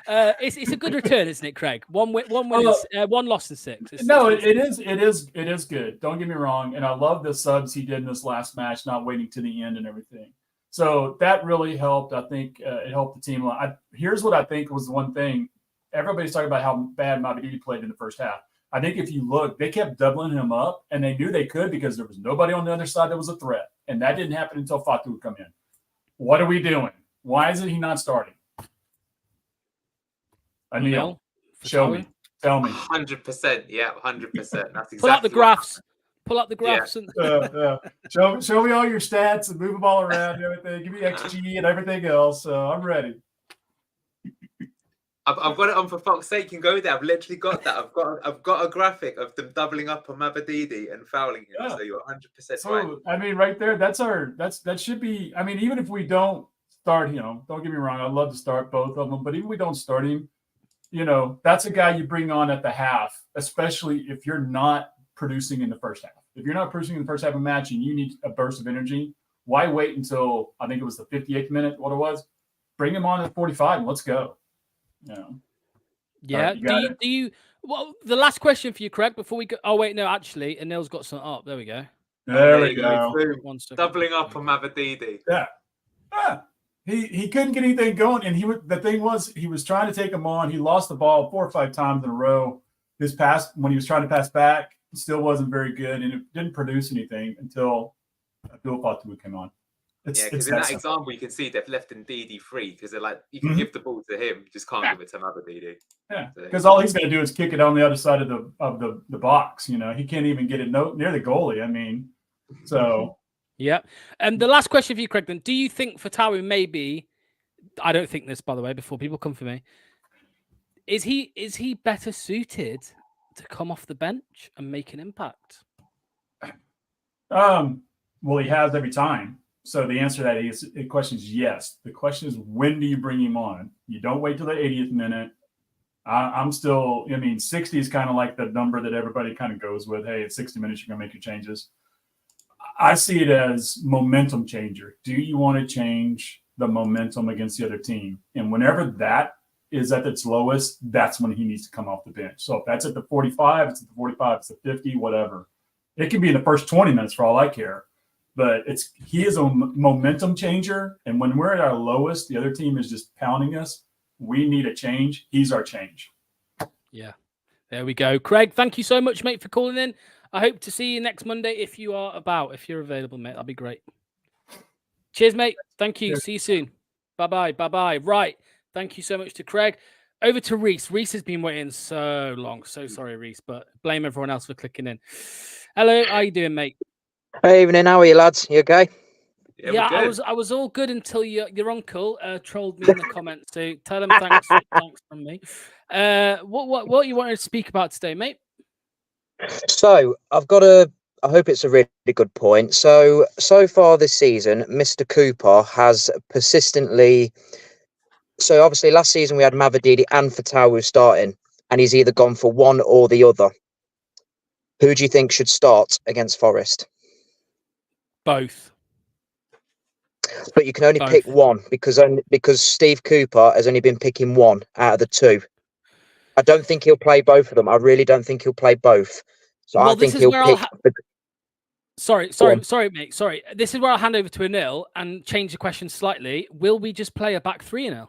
it's a good return, isn't it, Craig? One loss in 6. It is good. Don't get me wrong, and I love the subs he did in this last match, not waiting to the end and everything. So that really helped. I think it helped the team a lot. Here's what I think was the one thing. Everybody's talking about how bad Mabidi played in the first half. I think if you look, they kept doubling him up, and they knew they could because there was nobody on the other side that was a threat, and that didn't happen until Fatu would come in. What are we doing? Why isn't he not starting? Anil, show me. Tell me. 100%. Yeah, 100%. That's exactly. Pull out the graphs. Pull out the graphs. Yeah. Show me all your stats and move them all around and everything. Give me XG and everything else. So I'm ready. I've got it on, for fuck's sake. You can go there. I've literally got that. I've got a graphic of them doubling up on Mabadidi and fouling him. Yeah. So you're 100% right. I mean, right there, that should be. I mean, even if we don't start, don't get me wrong, I'd love to start both of them, but even if we don't start him, that's a guy you bring on at the half, especially if you're not producing in the first half. If you're not producing in the first half of a match and you need a burst of energy, why wait until, I think it was the 58th minute, what it was? Bring him on at 45 and let's go. Yeah. Right, do you well, the last question for you, Craig, before we go. Oh, wait, no, actually, Anil's got something up. There we go. There we go. Doubling up on Mabadidi. Yeah. He couldn't get anything going, and the thing was he was trying to take him on. He lost the ball 4 or 5 times in a row. His pass, when he was trying to pass back, still wasn't very good, and it didn't produce anything until Abdul Fatu came on. Yeah, because It's in that simple. example, you can see they've left Ndidi free because they're like, you can give the ball to him, just can't give it to Ndidi. Yeah, So, because all he's going to do is kick it on the other side of the box. You know, he can't even get it near the goalie. I mean, so Yeah. And the last question for you, Craig, then, do you think Fatawu maybe, I don't think this, by the way, before people come for me, is he better suited to come off the bench and make an impact? well, he has every time. So the answer to that the question is yes. The question is, when do you bring him on? You don't wait till the 80th minute. I'm still, I mean, 60 is kind of like the number that everybody kind of goes with. Hey, at 60 minutes, you're going to make your changes. I see it as momentum changer. Do you want to change the momentum against the other team? And whenever that is at its lowest, that's when he needs to come off the bench. So if that's at the 45, it's at the 45, it's at 50, whatever. It can be in the first 20 minutes for all I care. But he is a momentum changer. And when we're at our lowest, the other team is just pounding us. We need a change. He's our change. Yeah. There we go. Craig, thank you so much, mate, for calling in. I hope to see you next Monday if you are about, if you're available, mate. That'd be great. Cheers, mate. Thank you. See you soon. Bye-bye. Bye-bye. Right. Thank you so much to Craig. Over to Reese. Reese has been waiting so long. So sorry, Reese, but blame everyone else for clicking in. Hello. How you doing, mate? Hey, evening. How are you, lads? You okay? Yeah, I was all good until your uncle trolled me in the comments. So tell him thanks from me. What you wanted to speak about today, mate? So I hope it's a really good point. So far this season, Mr. Cooper has persistently. So obviously last season we had Mavididi and Fatawu starting, and he's either gone for one or the other. Who do you think should start against Forest? Both. But you can only pick one because Steve Cooper has only been picking one out of the two. I don't think he'll play both of them. I really don't think he'll play both. So I think he'll pick. Sorry, mate. Sorry. This is where I'll hand over to Anil and change the question slightly. Will we just play a back three, Anil?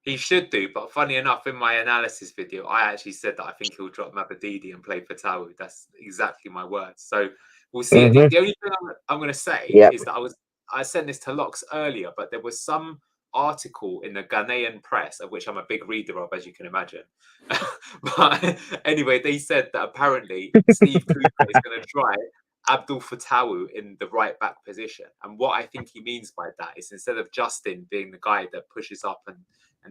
He should do, but funny enough, in my analysis video, I actually said that I think he'll drop Mabadidi and play Fatawu. That's exactly my words. So we'll see. The only thing I'm going to say is that I sent this to Locks earlier, but there was some article in the Ghanaian press, of which I'm a big reader of, as you can imagine. But anyway, they said that apparently Steve Cooper is going to try Abdul Fatawu in the right back position. And what I think he means by that is instead of Justin being the guy that pushes up and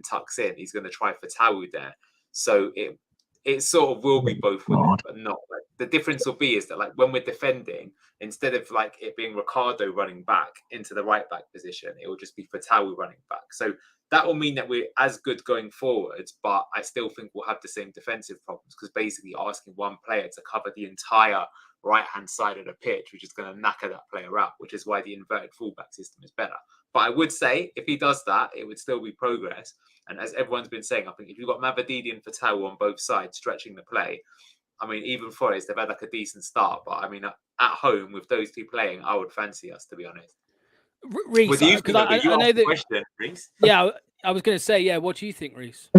tucks in, he's going to try Fatawu there. So it sort of will be both women, but not. Like, the difference will be is that like when we're defending, instead of like it being Ricardo running back into the right back position, it will just be Fatawu running back. So that will mean that we're as good going forwards, but I still think we'll have the same defensive problems because basically asking one player to cover the entire right-hand side of the pitch, which is going to knacker that player out, which is why the inverted fullback system is better. But I would say if he does that, it would still be progress. And as everyone's been saying, I think if you've got Mavadidi and Fatawu on both sides stretching the play, I mean, even Forest, they've had like a decent start. But I mean, at home with those two playing, I would fancy us, to be honest. Reese, what do you think? I know that question, Reese. Yeah, I was going to say, yeah. What do you think, Reese?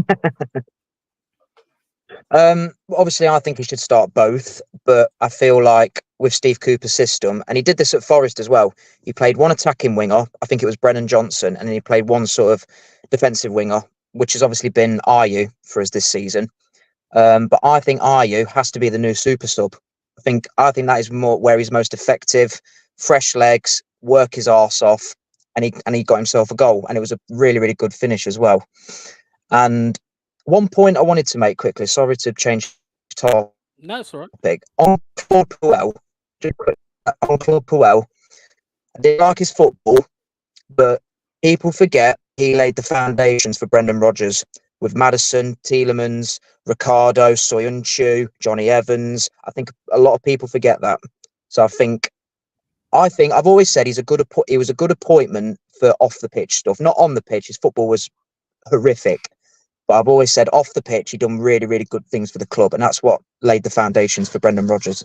Obviously, I think he should start both, but I feel like with Steve Cooper's system, and he did this at Forest as well, he played one attacking winger, I think it was Brennan Johnson, and then he played one sort of defensive winger, which has obviously been Ayew for us this season. But I think Ayew has to be the new super sub. I think that is more where he's most effective, fresh legs, work his arse off, and he got himself a goal, and it was a really, really good finish as well. And one point I wanted to make quickly, sorry to change topic. No, it's all right. On Claude Puel, I didn't like his football, but people forget he laid the foundations for Brendan Rodgers with Maddison, Tielemans, Ricardo, Soyuncu, Johnny Evans. I think a lot of people forget that. So I think I've always said he was a good appointment for off the pitch stuff. Not on the pitch, his football was horrific. But I've always said off the pitch, he'd done really, really good things for the club. And that's what laid the foundations for Brendan Rodgers.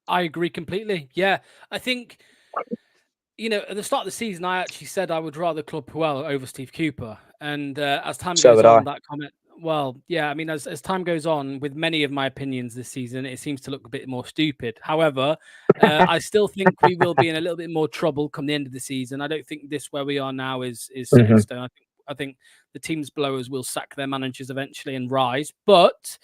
I agree completely. Yeah. I think, at the start of the season, I actually said I would rather Claude Puel over Steve Cooper. And as time goes on, that comment, Well, yeah, I mean, as time goes on, with many of my opinions this season, it seems to look a bit more stupid. However, I still think we will be in a little bit more trouble come the end of the season. I don't think this where we are now is set in stone. I think the teams below us will sack their managers eventually and rise. But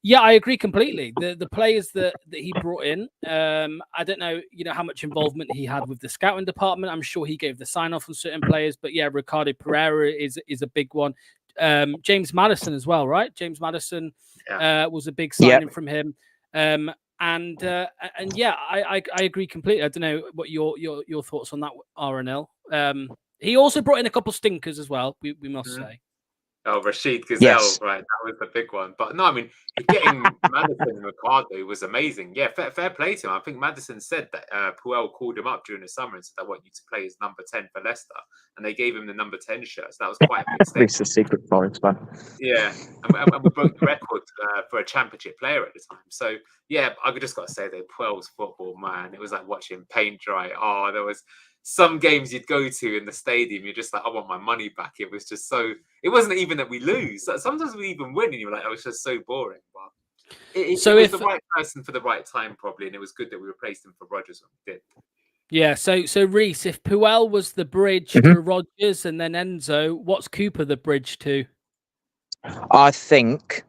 yeah, I agree completely. The players that he brought in, I don't know, how much involvement he had with the scouting department. I'm sure he gave the sign off on certain players, but yeah, Ricardo Pereira is a big one. James Maddison as well, right? James Maddison was a big signing from him. And yeah, I agree completely. I don't know what your thoughts on that are, Anil. He also brought in a couple stinkers as well, we must say. Oh, Rashid Gazelle, right? That was the big one. But no, I mean, getting Maddison and Ricardo was amazing. Yeah, fair play to him. I think Maddison said that Puel called him up during the summer and said, "I want you to play as number 10 for Leicester," and they gave him the number 10 shirt. So that was quite a big statement. Reese, the secret Forest fan. Yeah, and we broke the record for a championship player at the time. So yeah, I just got to say that Puel's football, man, it was like watching paint dry. Oh, there was some games you'd go to in the stadium, you're just like, I want my money back. It was just so, it wasn't even that we lose. Sometimes we even win and you're like, oh, it's just so boring. But it was the right person for the right time, probably. And it was good that we replaced him for Rodgers when we did. Yeah, so Reese, if Puel was the bridge to Rodgers and then Enzo, what's Cooper the bridge to? I think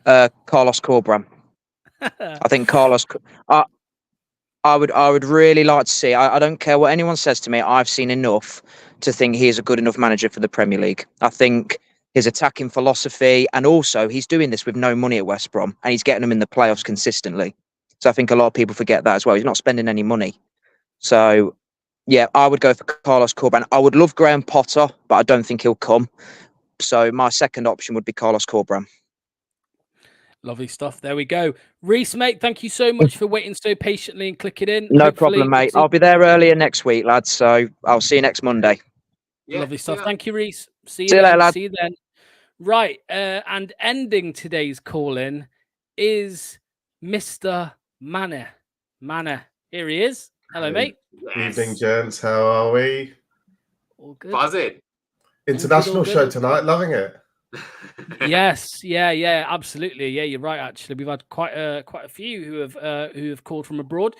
Carlos Corberán. I think Carlos... I would really like to see. I don't care what anyone says to me. I've seen enough to think he is a good enough manager for the Premier League. I think his attacking philosophy, and also he's doing this with no money at West Brom, and he's getting them in the playoffs consistently. So I think a lot of people forget that as well. He's not spending any money. So yeah, I would go for Carlos Corberán. I would love Graham Potter, but I don't think he'll come. So my second option would be Carlos Corberán. Lovely stuff. There we go. Reese, mate, thank you so much for waiting so patiently and clicking in. No problem, mate. I'll be there earlier next week, lads. So I'll see you next Monday. Yeah, lovely stuff. Thank you, Reese. See you later, lad. See you then. Right. And ending today's call-in is Mr. Manny. Manny, here he is. Hello, mate. Evening, gents. How are we? All good. Buzzing. International show tonight. Loving it. Yes, yeah, absolutely. Yeah, you're right. Actually, we've had quite a few who have called from abroad.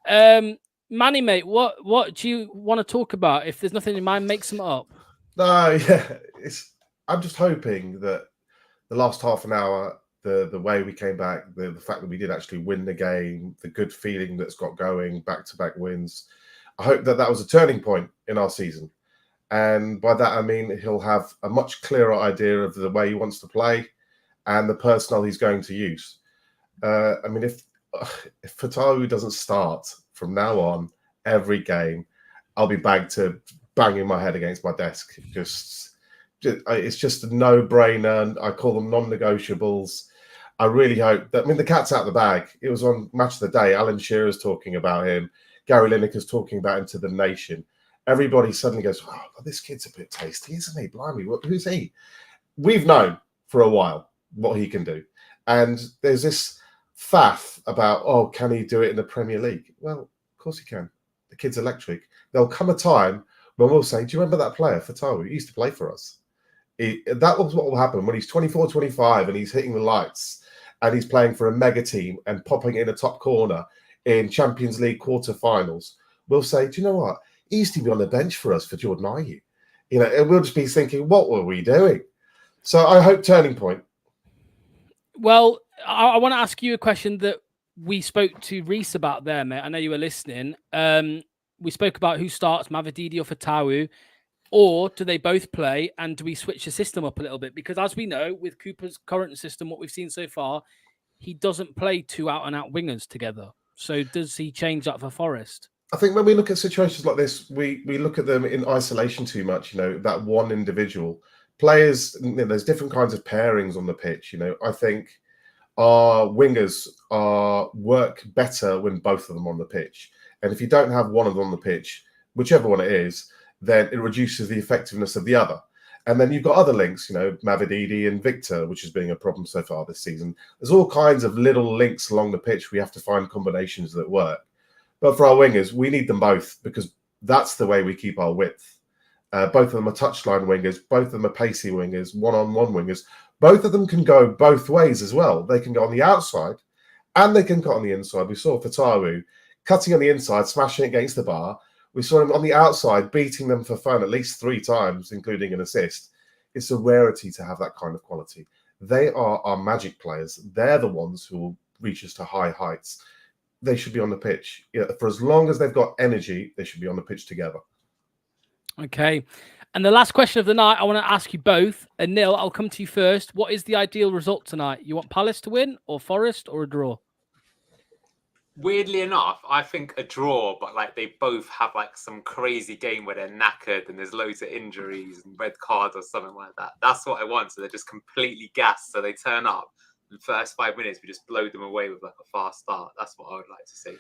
Manny, mate, what do you want to talk about? If there's nothing in mind, make some up. No, yeah, I'm just hoping that the last half an hour, the way we came back, the fact that we did actually win the game, the good feeling that's got going, back-to-back wins. I hope that was a turning point in our season. And by that, I mean, he'll have a much clearer idea of the way he wants to play and the personnel he's going to use. I mean, if Fatawu doesn't start from now on every game, I'll be back to banging my head against my desk. It's just a no-brainer. I call them non-negotiables. I really hope that, I mean, the cat's out of the bag. It was on Match of the Day. Alan Shearer's talking about him. Gary Lineker's talking about him to the nation. Everybody suddenly goes, oh, this kid's a bit tasty, isn't he? Blimey, who's he? We've known for a while what he can do. And there's this faff about, oh, can he do it in the Premier League? Well, of course he can. The kid's electric. There'll come a time when we'll say, do you remember that player, Fatawu? He used to play for us. That was what will happen when he's 24, 25 and he's hitting the lights and he's playing for a mega team and popping in a top corner in Champions League quarterfinals. We'll say, do you know what? He used to be on the bench for us for Jordan Ayew. And we'll just be thinking, what were we doing? So I hope turning point. Well, I want to ask you a question that we spoke to Reese about there, mate. I know you were listening. We spoke about who starts, Mavididi or Fatawu, or do they both play? And do we switch the system up a little bit? Because as we know, with Cooper's current system, what we've seen so far, he doesn't play two out-and-out wingers together. So does he change that for Forest? I think when we look at situations like this, we look at them in isolation too much, that one individual. Players, there's different kinds of pairings on the pitch. I think our wingers work better when both of them are on the pitch. And if you don't have one of them on the pitch, whichever one it is, then it reduces the effectiveness of the other. And then you've got other links, Mavididi and Victor, which has been a problem so far this season. There's all kinds of little links along the pitch. We have to find combinations that work. But for our wingers, we need them both because that's the way we keep our width. Both of them are touchline wingers. Both of them are pacey wingers, one-on-one wingers. Both of them can go both ways as well. They can go on the outside and they can cut on the inside. We saw Fatawu cutting on the inside, smashing it against the bar. We saw him on the outside beating them for fun at least 3 times, including an assist. It's a rarity to have that kind of quality. They are our magic players. They're the ones who will reach us to high heights. They should be on the pitch. For as long as they've got energy, they should be on the pitch together. Okay. And the last question of the night, I want to ask you both. And Neil, I'll come to you first. What is the ideal result tonight? You want Palace to win or Forest or a draw? Weirdly enough, I think a draw, but like they both have like some crazy game where they're knackered and there's loads of injuries and red cards or something like that. That's what I want. So they're just completely gassed. So they turn up. In the first 5 minutes, we just blow them away with like a fast start. That's what I would like to see.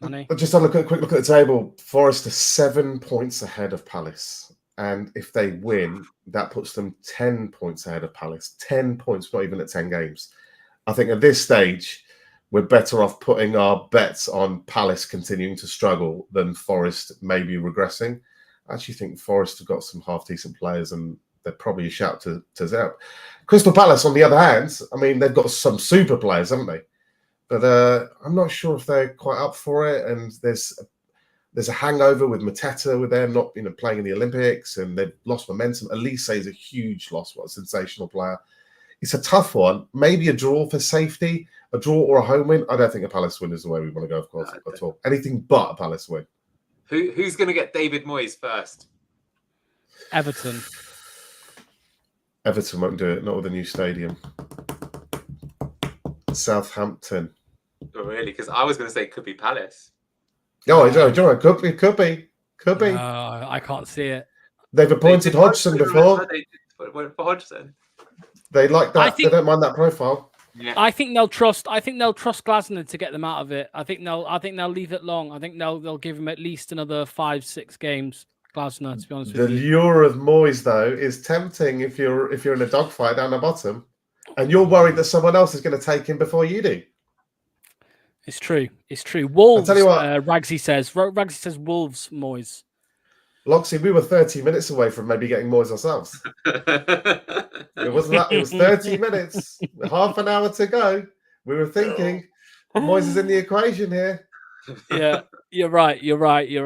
Manny? Just have a quick look at the table. Forest are 7 points ahead of Palace. And if they win, that puts them 10 points ahead of Palace. 10 points, not even at 10 games. I think at this stage, we're better off putting our bets on Palace continuing to struggle than Forest maybe regressing. I actually think Forest have got some half-decent players and they're probably a shout to out. Crystal Palace, on the other hand, I mean, they've got some super players, haven't they? But I'm not sure if they're quite up for it. And there's a hangover with Mateta with them not playing in the Olympics, and they've lost momentum. Elise is a huge loss. What a sensational player. It's a tough one. Maybe a draw for safety, a draw or a home win. I don't think a Palace win is the way we want to go, of course, at all. Anything but a Palace win. Who's going to get David Moyes first? Everton. Everton won't do it, not with a new stadium. Southampton. Oh, really? Because I was going to say it could be Palace. Oh, could be. I can't see it. They've appointed Hodgson before. They went for Hodgson. They like that. They don't mind that profile. Yeah. I think they'll trust Glasner to get them out of it. I think they'll leave it long. I think they'll give him at least another 5-6 games. Glasner, to be honest with you. The lure of Moyes, though, is tempting if you're in a dogfight down the bottom, and you're worried that someone else is going to take him before you do. It's true. It's true. Wolves. I'll tell you what, Ragsy says Wolves. Moyes. Loxy, we were 30 minutes away from maybe getting Moyes ourselves. It wasn't that. It was 30 minutes, half an hour to go. We were thinking Moyes is in the equation here. Yeah, you're right, mate. You're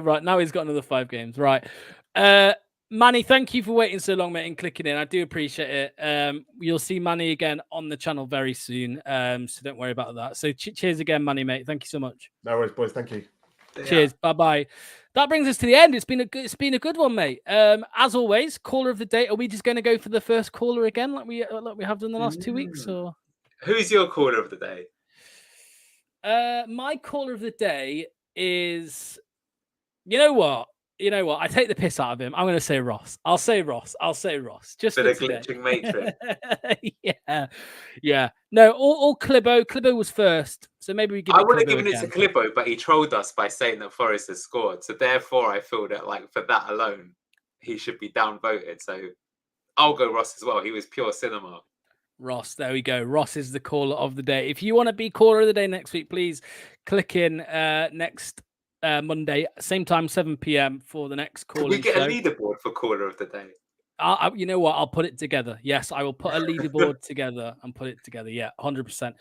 right. Now he's got another 5 games. Right. Manny, thank you for waiting so long, mate, and clicking in. I do appreciate it. You'll see Manny again on the channel very soon. So don't worry about that. So cheers again, Manny, mate. Thank you so much. No worries, boys. Thank you. Cheers. Bye-bye. That brings us to the end. It's been a good one, mate. As always, caller of the day. Are we just going to go for the first caller again, like we have done the last 2 weeks? Or who's your caller of the day? My caller of the day is, you know what? I take the piss out of him. I'm going to say Ross. I'll say Ross. Just for the glitching matrix. Yeah. No, all Clibbo. Clibbo was first, so maybe we give. I would have given it to Clibbo, but he trolled us by saying that Forest has scored. So therefore, I feel that for that alone, he should be downvoted. So I'll go Ross as well. He was pure cinema. Ross, there we go. Ross is the caller of the day. If you want to be caller of the day next week, please click in next Monday, same time, 7 p.m. for the next caller. Can we get a leaderboard for caller of the day? You know what? I'll put it together. Yes, I will put a leaderboard together and put it together. Yeah, 100%.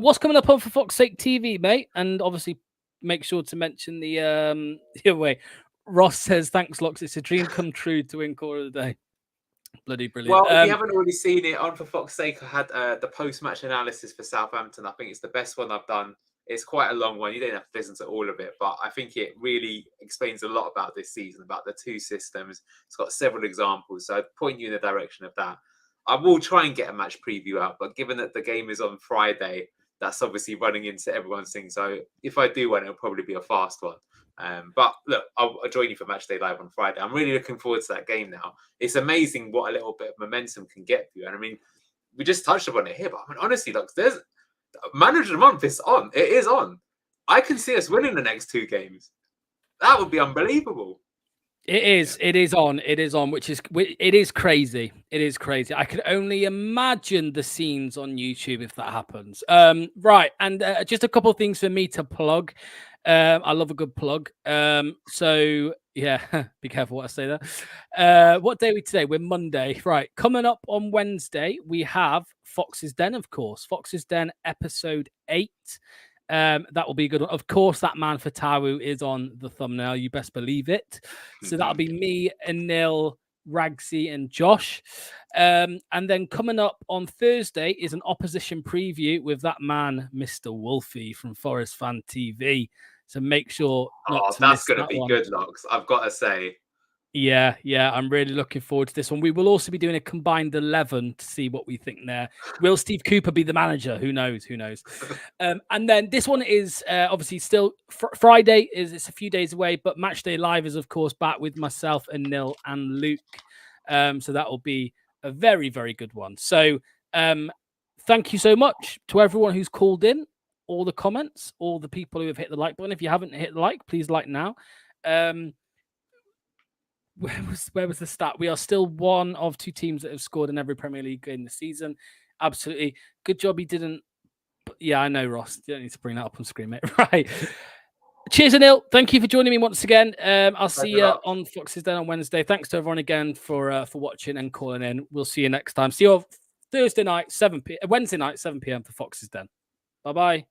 What's coming up on For Fox's Sake TV, mate? And obviously, make sure to mention the way. Ross says, "Thanks, Locks. It's a dream come true to win caller of the day." Bloody brilliant. Well, if you haven't already seen it, on For Fox's Sake, I had the post-match analysis for Southampton. I think it's the best one I've done. It's quite a long one. You don't have to listen to all of it, but I think it really explains a lot about this season, about the 2 systems. It's got several examples, so I'd point you in the direction of that. I will try and get a match preview out, but given that the game is on Friday, that's obviously running into everyone's thing. So if I do one, it'll probably be a fast one. But look, I'll join you for Matchday Live on Friday. I'm really looking forward to that game now. It's amazing what a little bit of momentum can get you. And I mean, we just touched upon it here, but I mean, honestly, look, there's Manager of the Month is on. It is on. I can see us winning the next 2 games. That would be unbelievable. It is on, which is crazy. It is crazy. I can only imagine the scenes on YouTube if that happens. Right. And just a couple of things for me to plug. I love a good plug. So Yeah, be careful what I say there. What day are we today? We're Monday. Right. Coming up on Wednesday, we have Fox's Den, of course. Fox's Den episode 8. That will be a good one. Of course, that man for Tawu is on the thumbnail. You best believe it. So that'll be me, Anil, Ragsy, and Josh. And then coming up on Thursday is an opposition preview with that man, Mr. Wolfie from Forest Fan TV. So make sure not to that's miss going to that be one. good, Locks. I've got to say. Yeah, I'm really looking forward to this one. We will also be doing a combined 11 to see what we think there. Will Steve Cooper be the manager? Who knows? And then this one is obviously still Friday. It's a few days away, but Matchday Live is, of course, back with myself and Nil and Luke. So that will be a very, very good one. So thank you so much to everyone who's called in, all the comments, all the people who have hit the like button. If you haven't hit the like, please like now. Where was the stat? We are still one of 2 teams that have scored in every Premier League game this season. Absolutely. Good job he didn't. Yeah, I know, Ross. You don't need to bring that up on screen, mate. Right. Cheers, Anil. Thank you for joining me once again. I'll see you on Fox's Den on Wednesday. Thanks to everyone again for watching and calling in. We'll see you next time. See you Wednesday night, 7 p.m. for Fox's Den. Bye-bye.